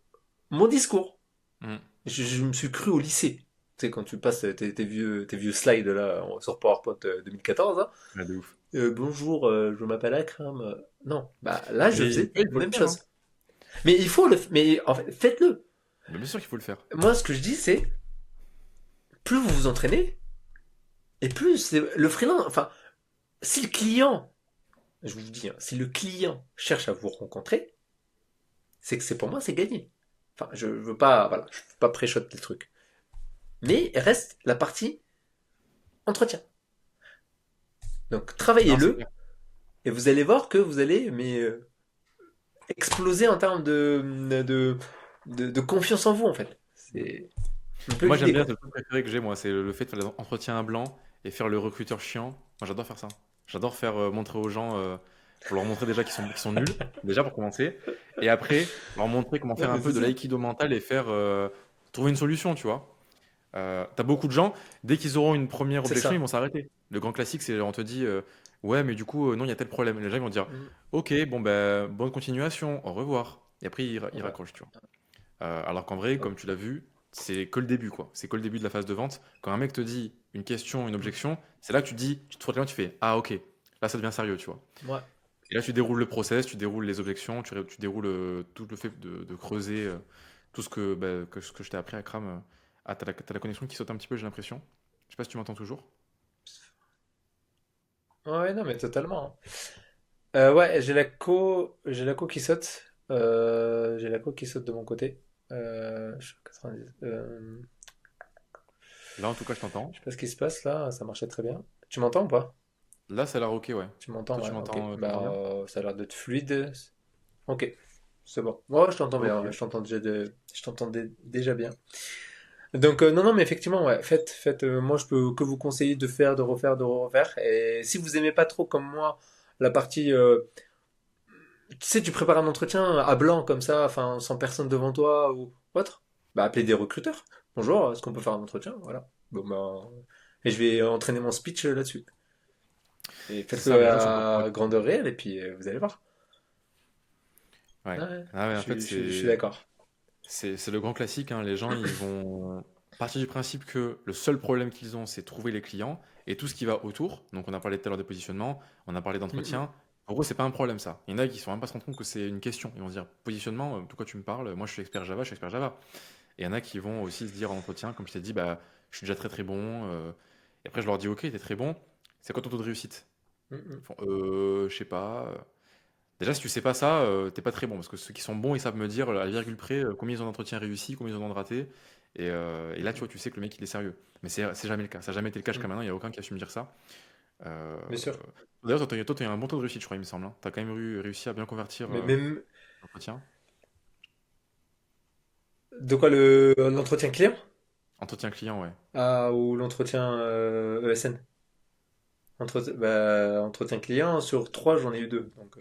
mon discours. Mm. Je me suis cru au lycée. Tu sais, quand tu passes tes vieux slides là sur PowerPoint 2014, hein. Ouais, de ouf. Bonjour, je m'appelle Akram. Non, bah là je Mais faisais ouais, il la faut le même faire, hein. chose. Mais mais en fait, faites-le. Mais bien sûr qu'il faut le faire. Moi, ce que je dis, c'est plus vous vous entraînez, et plus le freelance. Enfin, si le client, je vous dis, hein, si le client cherche à vous rencontrer, c'est que c'est pour moi, c'est gagné. Enfin, je veux pas, voilà, je veux pas pré-shot le truc. Mais il reste la partie entretien. Donc Non, c'est travaillez-le clair. et vous allez voir que vous allez exploser en termes de confiance en vous en fait. Mm. C'est un peu Moi, j'aime l'idée bien, quoi. c'est le truc préféré que j'ai, moi, c'est le fait de faire des entretiens à blanc et faire le recruteur chiant. Moi, j'adore faire ça. J'adore faire montrer aux gens, pour leur montrer déjà qu'ils sont nuls, déjà pour commencer, et après, leur montrer comment Non faire un mais peu c'est de ça. l'aïkido mental et faire trouver une solution, tu vois. T'as beaucoup de gens, dès qu'ils auront une première C'est objection, ils ça. vont s'arrêter. Le grand classique, c'est on te dit, ouais, mais du coup, non, il y a tel problème. Les gens ils vont dire, Mm. ok, bon, ben, bonne continuation, au revoir. Et après, ils Voilà. raccrochent, tu vois. Alors qu'en vrai, Hop. comme tu l'as vu, c'est que le début, quoi. C'est que le début de la phase de vente. Quand un mec te dit une question, une Mm. objection, c'est là que tu dis, tu te frottes les mains, tu fais, ah, ok, là, ça devient sérieux, tu vois. Ouais. Et là, tu déroules le process, tu déroules les objections, tu déroules tout le fait de creuser tout ce ce que je t'ai appris à Cram. Ah, t'as la connexion qui saute un petit peu, j'ai l'impression. Je sais pas si tu m'entends toujours. Ouais, non mais totalement, hein. Ouais, j'ai la co qui saute. J'ai la co qui saute de mon côté. Je suis à 90. Là, en tout cas, je t'entends. Je sais pas ce qui se passe là, ça marchait très bien. Tu m'entends ou pas? Là, ça a l'air ok, ouais. Tu m'entends, Toi, ouais, ok. tu m'entends bien? Ça a l'air d'être fluide. Ok, c'est bon. Ouais, je t'entends bien, ouais, Ok. je t'entends déjà bien. Donc, non, non, mais effectivement, ouais, moi je peux que vous conseiller de faire, de refaire, de refaire. Et si vous aimez pas trop comme moi la partie, tu sais, tu prépares un entretien à blanc comme ça, enfin, sans personne devant toi ou autre. bah, appeler des recruteurs. Bonjour, est-ce qu'on peut faire un entretien? Voilà. Bon, ben, et je vais entraîner mon speech là-dessus. Et C'est ça, mais faites-le les gens sont pas prêts. à grandeur réelle et puis vous allez voir. Ouais. Ouais, Ah ouais, en fait, je suis d'accord. c'est le grand classique, hein. Les gens, ils vont partir du principe que le seul problème qu'ils ont, c'est trouver les clients et tout ce qui va autour. Donc, on a parlé tout à l'heure de positionnement, on a parlé Mm, mm. d'entretien. Pour eux, c'est pas un problème, ça. Il y en a qui sont même pas se rendre compte que c'est une question. Ils vont se dire, positionnement, de quoi tu me parles? Moi, je suis expert Java, je suis expert Java. Et il y en a qui vont aussi se dire en entretien, comme je t'ai dit, bah, je suis déjà très très bon. Et après, je leur dis, ok, t'es très bon. C'est quoi ton taux de réussite? Mm, mm. Ils font, je sais pas. Déjà, si tu sais pas ça, t'es pas très bon. Parce que ceux qui sont bons, ils savent me dire à la virgule près combien ils ont d'entretiens réussis, combien ils en ont de ratés. Et là, tu vois, tu sais que le mec, il est sérieux. Mais c'est jamais le cas. Ça n'a jamais été le cas jusqu'à Mm. maintenant. Il n'y a aucun qui a su me dire ça. Euh, Bien sûr. D'ailleurs, toi, t'as eu un bon taux de réussite, je crois, il me semble, hein. T'as quand même réussi à bien convertir Mais même l'entretien. de quoi l'entretien client? Entretien client, ouais. Ah, ou l'entretien ESN? Entretien client, sur trois, j'en ai eu deux. Donc,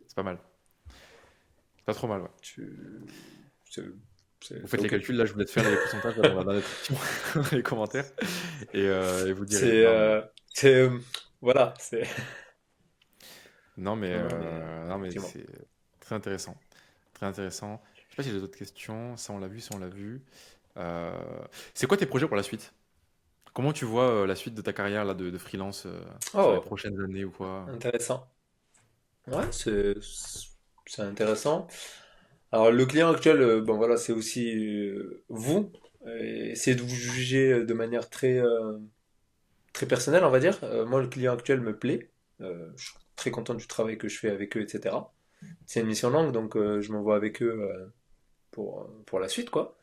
C'est pas mal. C'est pas trop mal, ouais. tu... c'est Vous c'est faites les OK. calculs, là, je vous laisse faire les pourcentages là, dans la description, dans les commentaires. Et vous direz. C'est... c'est voilà, c'est... Non, mais, Non, non, mais non, mais effectivement. c'est très intéressant. Très intéressant. Je sais pas si j'ai d'autres questions. Ça, on l'a vu, ça, on l'a vu. Euh, c'est quoi tes projets pour la suite? Comment tu vois la suite de ta carrière là, de freelance sur les Oh, prochaines années ou quoi? intéressant. Ouais, c'est intéressant. Alors, le client actuel, bon voilà, c'est aussi vous. Essayez de vous juger de manière très personnelle, on va dire. Moi, le client actuel me plaît. Je suis très content du travail que je fais avec eux, etc. C'est une mission longue, donc je m'envoie avec eux pour la suite, quoi.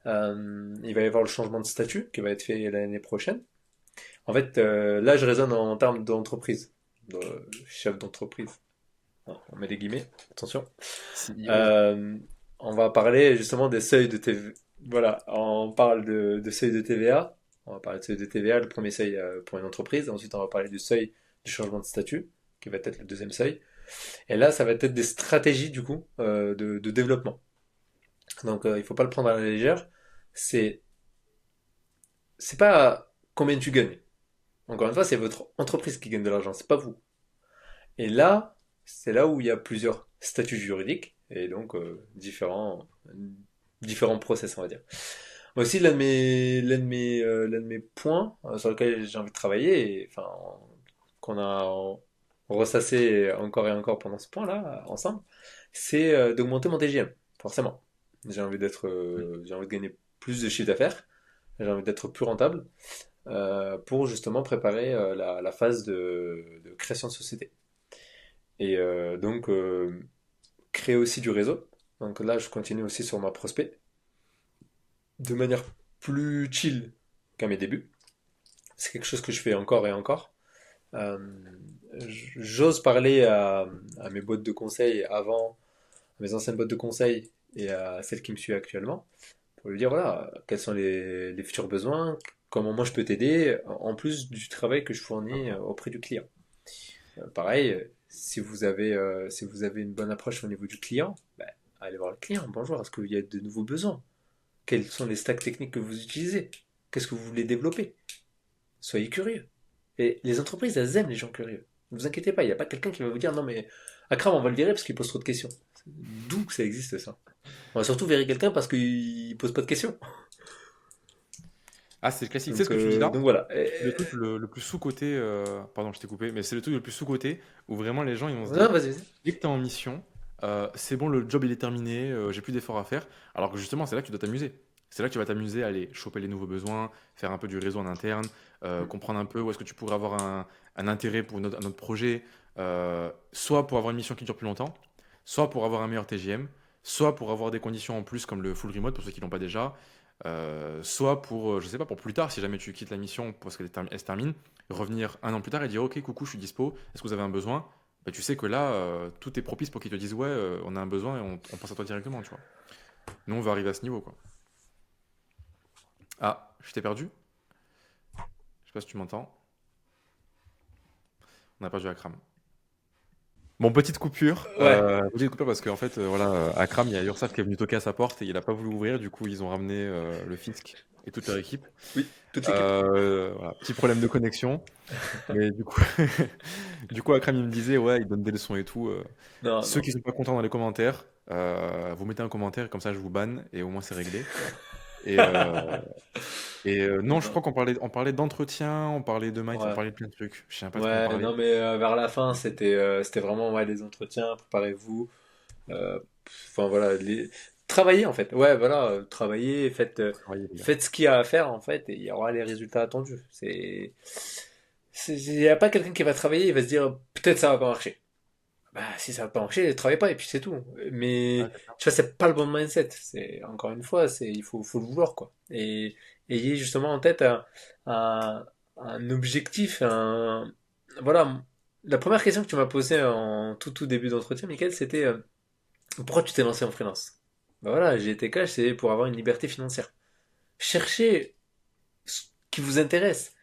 Il va y avoir le changement de statut qui va être fait l'année prochaine. En fait, là, je raisonne en termes d'entreprise, de chef d'entreprise. On met des guillemets, attention. CEO. Euh, on va parler justement des seuils de TVA. Voilà, on parle de seuil de TVA. On va parler de seuil de TVA, le premier seuil pour une entreprise. Ensuite, on va parler du seuil du changement de statut, qui va être le deuxième seuil. Et là, ça va être des stratégies du coup de développement. Donc, il faut pas le prendre à la légère. C'est c'est pas combien tu gagnes. Encore une fois, c'est votre entreprise qui gagne de l'argent, c'est pas vous. Et là, c'est là où il y a plusieurs statuts juridiques et donc différents process, on va dire. Aussi, l'un de mes points sur lequel j'ai envie de travailler, et, enfin, qu'on a ressassé encore et encore pendant ce point-là, ensemble, c'est d'augmenter mon TGM, forcément. J'ai envie de gagner plus de chiffre d'affaires, j'ai envie d'être plus rentable pour justement préparer la phase de création de société. Et donc, créer aussi du réseau. Donc là, je continue aussi sur ma prospect de manière plus chill qu'à mes débuts. C'est quelque chose que je fais encore et encore. Euh, J'ose parler à mes boîtes de conseil avant, à mes anciennes boîtes de conseil et à celles qui me suivent actuellement, pour lui dire voilà, quels sont les futurs besoins, comment moi je peux t'aider, en plus du travail que je fournis auprès du client. Pareil, si vous avez une bonne approche au niveau du client, bah, allez voir le client. Bonjour, est-ce qu'il y a de nouveaux besoins? Quels sont les stacks techniques que vous utilisez? Qu'est-ce que vous voulez développer? Soyez curieux. Et les entreprises, elles aiment les gens curieux. Ne vous inquiétez pas, il n'y a pas quelqu'un qui va vous dire non mais Akram, on va le virer parce qu'il pose trop de questions. D'où que ça existe ça? On va surtout virer quelqu'un parce qu'il pose pas de questions. Ah, c'est le classique. Tu sais ce que tu dis Donc là? voilà. C'est le truc le plus sous-coté. Pardon, je t'ai coupé, mais c'est le truc le plus sous-coté où vraiment les gens ils vont se Non, dire vas-y, vas-y. dès que tu es en mission, c'est bon, le job il est terminé, j'ai plus d'efforts à faire. Alors que justement, c'est là que tu dois t'amuser. C'est là que tu vas t'amuser à aller choper les nouveaux besoins, faire un peu du réseau en interne, comprendre un peu où est-ce que tu pourrais avoir un intérêt pour un autre projet, soit pour avoir une mission qui dure plus longtemps, soit pour avoir un meilleur TGM, soit pour avoir des conditions en plus comme le full remote pour ceux qui l'ont pas déjà, soit pour, je sais pas, pour plus tard, si jamais tu quittes la mission parce qu'elle se termine, revenir un an plus tard et dire ok, coucou, je suis dispo, est-ce que vous avez un besoin? Bah, tu sais que là, tout est propice pour qu'ils te disent ouais, on a un besoin et on pense à toi directement, tu vois. Nous, on va arriver à ce niveau, quoi. Ah, je t'ai perdu? Je sais pas si tu m'entends. On a perdu Akram. Bon, Ouais. petite coupure parce qu'en fait, voilà, à Cram, il y a Ursafe qui est venu toquer à sa porte et il a pas voulu ouvrir. Du coup, ils ont ramené le fisc et toute leur équipe. Oui, toute l'équipe. Voilà, petit problème de connexion. Mais du coup, du coup, Akram, il me disait, ouais, il donne des leçons et tout. Non, Ceux non. qui sont pas contents dans les commentaires, vous mettez un commentaire, comme ça je vous banne et au moins c'est réglé. Et, non, je Non. crois qu'on parlait d'entretien, on parlait de mindset, on Ouais. parlait de plein de trucs. Je sais même pas de quoi on Ouais, parlait. non, mais vers la fin, c'était vraiment ouais, des entretiens, préparez-vous. Euh, Enfin voilà, travaillez en fait. Ouais, voilà, travaillez, Travailler, les gars. faites ce qu'il y a à faire en fait, et il y aura les résultats attendus. Il n'y a pas quelqu'un qui va travailler, il va se dire peut-être ça va pas marcher. Bah, si ça va pas marcher, travaille pas et puis c'est tout. Ouais, Mais c'est ça. tu vois, c'est pas le bon mindset. C'est encore une fois, il faut le vouloir quoi. Et ayez justement en tête un, un objectif, voilà. La première question que tu m'as posée en tout début d'entretien, Michael, c'était pourquoi tu t'es lancé en freelance? Bah voilà, j'ai été cash, c'est pour avoir une liberté financière. Cherchez ce qui vous intéresse.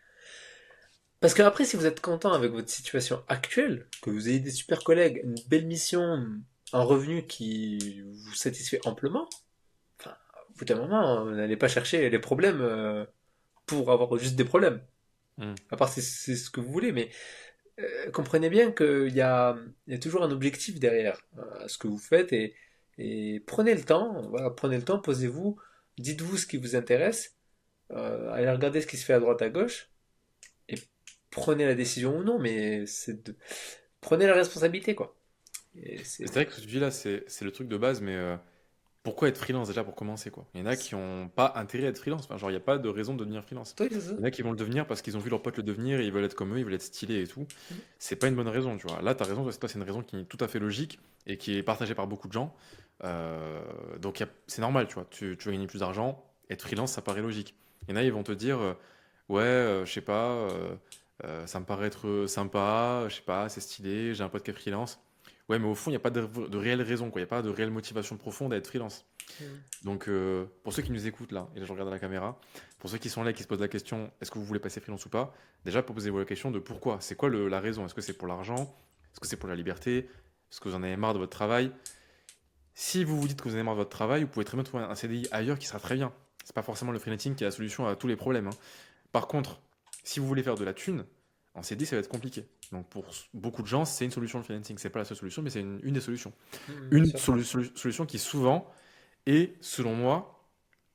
Parce que après, si vous êtes content avec votre situation actuelle, que vous ayez des super collègues, une belle mission, un revenu qui vous satisfait amplement, enfin, au bout d'un moment, vous n'allez pas chercher les problèmes pour avoir juste des problèmes. Hmm. À part si c'est ce que vous voulez, mais comprenez bien qu'il y a toujours un objectif derrière à ce que vous faites et prenez le temps, voilà, prenez le temps, posez-vous, dites-vous ce qui vous intéresse, allez regarder ce qui se fait à droite à gauche et prenez la décision ou non, mais prenez la responsabilité quoi. Et C'est c'est vrai que ce que tu dis là, c'est le truc de base, mais pourquoi être freelance déjà pour commencer quoi? Il y en a qui ont pas intérêt à être freelance. Enfin, genre, il n'y a pas de raison de devenir freelance. toi c'est ça. Il y en a qui vont le devenir parce qu'ils ont vu leurs potes le devenir et ils veulent être comme eux, ils veulent être stylés et tout. C'est pas une bonne raison, tu vois. Là, t'as raison, toi, c'est une raison qui est tout à fait logique et qui est partagée par beaucoup de gens. Donc, c'est normal, tu vois. Tu veux gagner plus d'argent, être freelance, ça paraît logique. Il y en a, ils vont te dire, ouais, je sais pas, ça me paraît être sympa, je sais pas, c'est stylé, j'ai un pote qui est freelance. Ouais, mais au fond, il n'y a pas de réelle raison, quoi. Il n'y a pas de réelle motivation profonde à être freelance. Mm. Donc, pour ceux qui nous écoutent là, et là je regarde à la caméra, pour ceux qui sont là et qui se posent la question, est-ce que vous voulez passer freelance ou pas? Déjà, posez-vous la question de pourquoi. C'est quoi la raison? Est-ce que c'est pour l'argent? Est-ce que c'est pour la liberté? Est-ce que vous en avez marre de votre travail? Si vous vous dites que vous en avez marre de votre travail, vous pouvez très bien trouver un CDI ailleurs qui sera très bien. C'est pas forcément le freelancing qui est la solution à tous les problèmes, hein. Par contre, si vous voulez faire de la thune, en CDI, ça va être compliqué. Donc, pour beaucoup de gens, c'est une solution le freelancing. C'est pas la seule solution, mais c'est une des solutions. Bien Une sûr. solution qui souvent est, selon moi,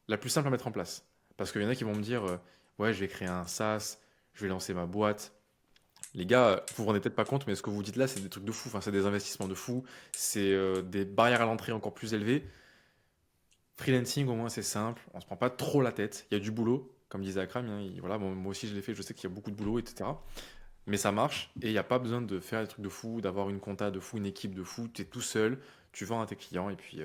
la plus simple à mettre en place. Parce qu'il y en a qui vont me dire, ouais, je vais créer un SaaS, je vais lancer ma boîte. Les gars, vous vous rendez peut-être pas compte, mais ce que vous dites là, c'est des trucs de fou. Enfin, c'est des investissements de fou. C'est des barrières à l'entrée encore plus élevées. Freelancing, au moins, c'est simple. On se prend pas trop la tête. Il y a du boulot, comme disait Akram, hein, voilà, bon, moi aussi, je l'ai fait. Je sais qu'il y a beaucoup de boulot, etc. Mais ça marche et il n'y a pas besoin de faire des trucs de fou, d'avoir une compta de fou, une équipe de fou. Tu es tout seul, tu vends à tes clients et puis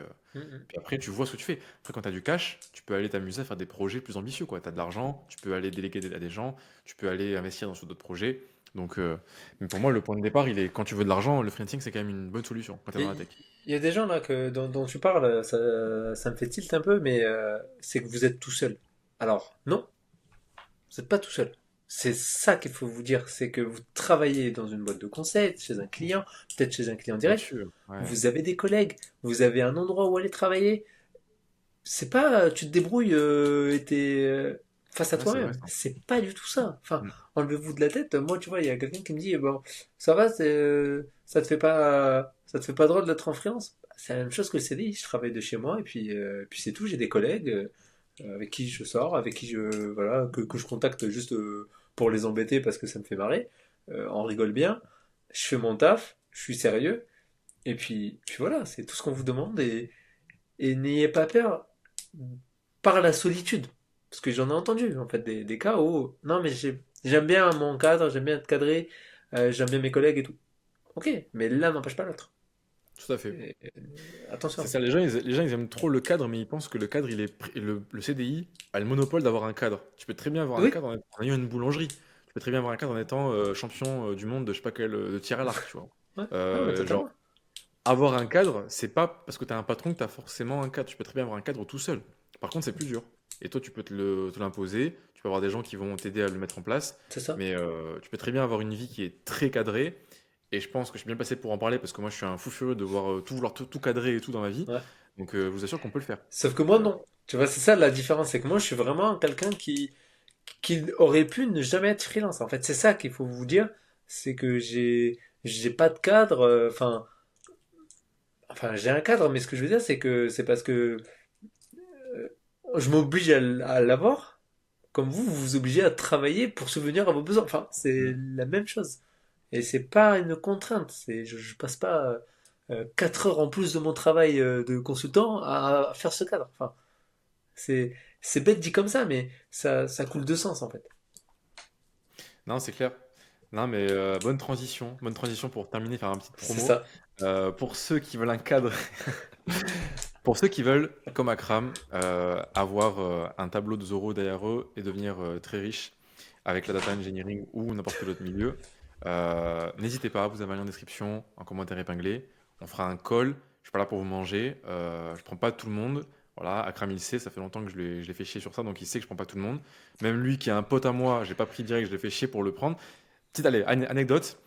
après tu vois ce que tu fais. Après, quand tu as du cash, tu peux aller t'amuser à faire des projets plus ambitieux, quoi. Tu as de l'argent, tu peux aller déléguer à des gens, tu peux aller investir sur d'autres projets. Donc, mais pour moi, le point de départ, il est quand tu veux de l'argent, le freelancing, c'est quand même une bonne solution quand tu es dans la Il tech. y a des gens là dont tu parles, ça me fait tilt un peu, mais c'est que vous êtes tout seul. Alors, non, vous n'êtes pas tout seul. C'est ça qu'il faut vous dire, c'est que vous travaillez dans une boîte de conseil, chez un client, peut-être chez un client Bien direct, sûr, ouais. vous avez des collègues, vous avez un endroit où aller travailler. C'est pas tu te débrouilles et t'es face à Ouais, c'est vrai toi-même. ça. C'est pas du tout ça. Enfin, Mm. enlevez-vous de la tête. Moi, tu vois, il y a quelqu'un qui me dit, bon, ça va, ça te fait pas drôle d'être en freelance? C'est la même chose que le CDI. Je travaille de chez moi et puis c'est tout. J'ai des collègues avec qui je sors, avec qui voilà, que je contacte juste pour les embêter parce que ça me fait marrer. On rigole bien. Je fais mon taf. Je suis sérieux. Et puis voilà, c'est tout ce qu'on vous demande et n'ayez pas peur par la solitude. Parce que j'en ai entendu, en fait, des cas où, non, mais j'aime bien mon cadre, j'aime bien être cadré, j'aime bien mes collègues et tout. Ok, mais l'un n'empêche pas l'autre. Tout à fait. C'est Attention. ça, les gens, ils aiment trop le cadre, mais ils pensent que le cadre, le CDI a le monopole d'avoir un cadre. Tu peux très bien avoir un Oui, cadre en ayant une boulangerie. Tu peux très bien avoir un cadre en étant champion du monde de je sais pas quel de tir à l'arc, tu vois. ouais, ouais, mais Genre, totalement. avoir un cadre, c'est pas parce que tu as un patron que tu as forcément un cadre. Tu peux très bien avoir un cadre tout seul. Par contre, c'est plus dur. Et toi, tu peux te l'imposer. Tu peux avoir des gens qui vont t'aider à le mettre en place. C'est ça. Mais tu peux très bien avoir une vie qui est très cadrée et je pense que je suis bien placé pour en parler parce que moi je suis un fou furieux de voir tout vouloir tout cadrer et tout dans ma vie. Ouais. Donc je vous assure qu'on peut le faire. Sauf que moi, Euh, non. Tu vois, c'est ça la différence. C'est que moi, je suis vraiment quelqu'un qui aurait pu ne jamais être freelance. En fait, c'est ça qu'il faut vous dire. C'est que j'ai pas de cadre. Enfin, j'ai un cadre, mais ce que je veux dire, c'est que c'est parce que je m'oblige à l'avoir. Comme vous vous obligez à travailler pour subvenir à vos besoins. Enfin, c'est la même chose. Et c'est pas une contrainte. Je passe pas 4 heures en plus de mon travail de consultant à faire ce cadre. Enfin, c'est bête dit comme ça, mais ça coule de sens en fait. Non, c'est clair. Non, mais bonne transition. Bonne transition pour terminer, faire un petit C'est promo. ça. Pour ceux qui veulent un cadre, pour ceux qui veulent, comme Akram, avoir un tableau de Zoro derrière eux et devenir très riche avec la data engineering ou n'importe quel autre milieu, n'hésitez pas, vous avez un lien en description, en commentaire épinglé. On fera un call. Je suis pas là pour vous manger. Je prends pas tout le monde. Voilà, Akram il sait, ça fait longtemps que je l'ai fait chier sur ça, donc il sait que je prends pas tout le monde. Même lui qui est un pote à moi, j'ai pas pris direct, je l'ai fait chier pour le prendre. Petite allez, anecdote,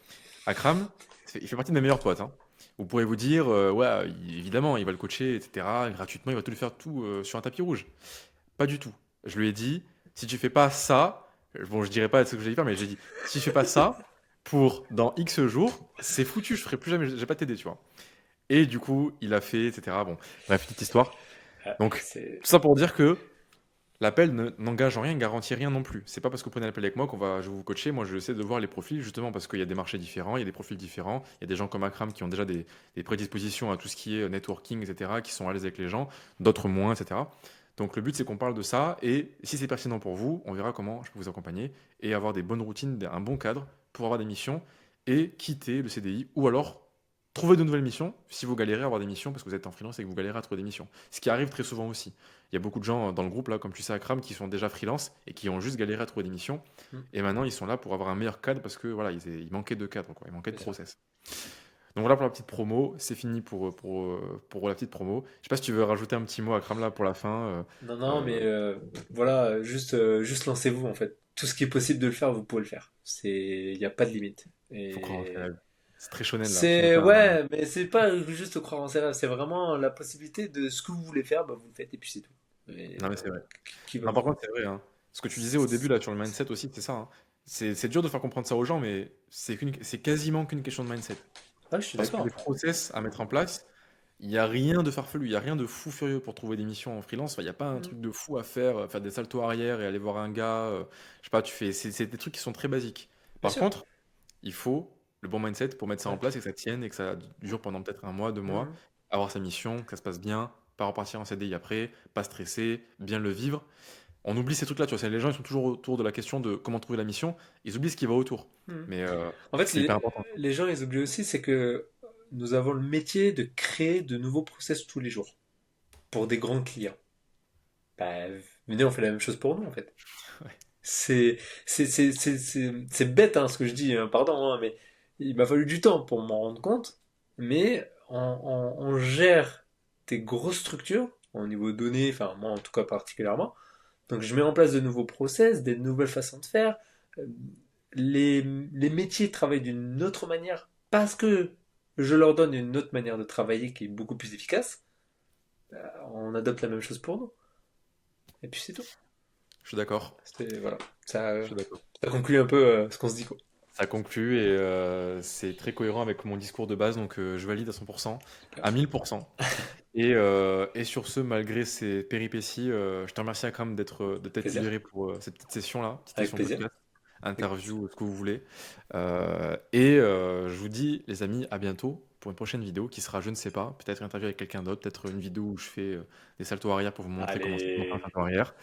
Akram, il fait partie de mes meilleurs potes, hein. Vous pourrez vous dire, ouais, évidemment, il va le coacher, etc. Gratuitement, il va tout lui faire tout sur un tapis rouge. Pas du tout. Je lui ai dit, si tu fais pas ça, bon, je dirais pas ce que j'ai faire, mais j'ai dit, si tu fais pas ça, pour dans X jours, c'est foutu, je ferai plus jamais, je vais pas t'aider, tu vois. Et du coup, il a fait, etc. Bon, bref, petite histoire. Ah, Donc, c'est tout ça pour dire que l'appel n'engage en rien, ne garantit rien non plus. C'est pas parce que vous prenez l'appel avec moi je vais vous coacher. Moi, je sais de voir les profils, justement parce qu'il y a des marchés différents, il y a des profils différents. Il y a des gens comme Akram qui ont déjà des prédispositions à tout ce qui est networking, etc., qui sont à l'aise avec les gens, d'autres moins, etc. Donc, le but, c'est qu'on parle de ça. Et si c'est pertinent pour vous, on verra comment je peux vous accompagner et avoir des bonnes routines, un bon cadre pour avoir des missions et quitter le CDI ou alors trouver de nouvelles missions si vous galérez à avoir des missions parce que vous êtes en freelance et que vous galérez à trouver des missions. Ce qui arrive très souvent aussi. Il y a beaucoup de gens dans le groupe, là, comme tu sais, Akram, qui sont déjà freelance et qui ont juste galéré à trouver des missions. hmm, Et maintenant, ils sont là pour avoir un meilleur cadre parce que voilà, ils manquaient de cadre, quoi. Ils manquaient de c'est sûr. process. Donc voilà pour la petite promo. C'est fini pour la petite promo. Je sais pas si tu veux rajouter un petit mot, Akram, là, pour la fin. Non, non, Euh, mais voilà, juste lancez-vous en fait. Tout ce qui est possible de le faire, vous pouvez le faire. Il n'y a pas de limite. faut croire en ses Et rêves. C'est très shonen, là. Tu nous c'est, fais un... ouais, mais c'est pas juste croire en ses rêves, c'est vraiment la possibilité de ce que vous voulez faire, bah, vous le faites et puis c'est tout. Et, Non, mais c'est vrai. qui va Non, par vous. contre, c'est vrai, hein. Ce que tu disais au début, là, sur le mindset aussi, c'est ça, hein. C'est dur de faire comprendre ça aux gens, mais c'est quasiment qu'une question de mindset. Ah, je suis Parce que les d'accord. process à mettre en place, il n'y a rien de farfelu, il n'y a rien de fou furieux pour trouver des missions en freelance. Enfin, il n'y a pas un Hmm, truc de fou à faire, faire des saltos arrière et aller voir un gars. Je sais pas, c'est des trucs qui sont très basiques. bien Par sûr. contre, il faut le bon mindset pour mettre ça en Ouais. place et que ça tienne et que ça dure pendant peut-être un mois, 2 mois, Hmm, avoir sa mission, que ça se passe bien, pas repartir en CDI après, pas stresser, bien le vivre. On oublie ces trucs-là, tu vois. Les gens, ils sont toujours autour de la question de comment trouver la mission. Ils oublient ce qui va autour. hmm. Mais En fait, c'est hyper important. les gens, ils oublient aussi, c'est que nous avons le métier de créer de nouveaux process tous les jours pour des grands clients. Bah, venez, on fait la même chose pour nous, en fait. Ouais. C'est bête, hein, ce que je dis, hein, pardon, hein, mais il m'a fallu du temps pour m'en rendre compte. Mais on gère des grosses structures au niveau données, enfin, moi en tout cas particulièrement. Donc, je mets en place de nouveaux process, des nouvelles façons de faire. Euh, les métiers travaillent d'une autre manière parce que je leur donne une autre manière de travailler qui est beaucoup plus efficace. On adopte la même chose pour nous. Et puis c'est tout. Je suis d'accord. Voilà. Ça, Je suis d'accord. ça conclut un peu ce qu'on se dit, quoi. Ça conclut et c'est très cohérent avec mon discours de base, donc je valide à 100%, Super. à 1000%. Et sur ce, malgré ces péripéties, je te remercie Akram de t'être Plaisir. libéré pour cette petite session-là, petite Avec session plaisir. podcast, Avec plaisir. interview, ce que vous voulez. Je vous dis, les amis, à bientôt pour une prochaine vidéo qui sera, je ne sais pas, peut-être une interview avec quelqu'un d'autre, peut-être une vidéo où je fais des saltos arrière pour vous montrer comment c'est comment faire un Allez. salto arrière.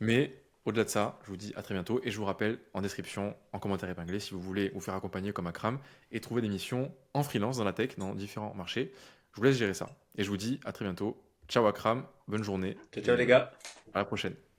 Mais au-delà de ça, je vous dis à très bientôt et je vous rappelle en description, en commentaire épinglé, si vous voulez vous faire accompagner comme Akram et trouver des missions en freelance dans la tech, dans différents marchés. Je vous laisse gérer ça. Et je vous dis à très bientôt. Ciao Akram, bonne journée Ciao, ciao et les gars. à la prochaine.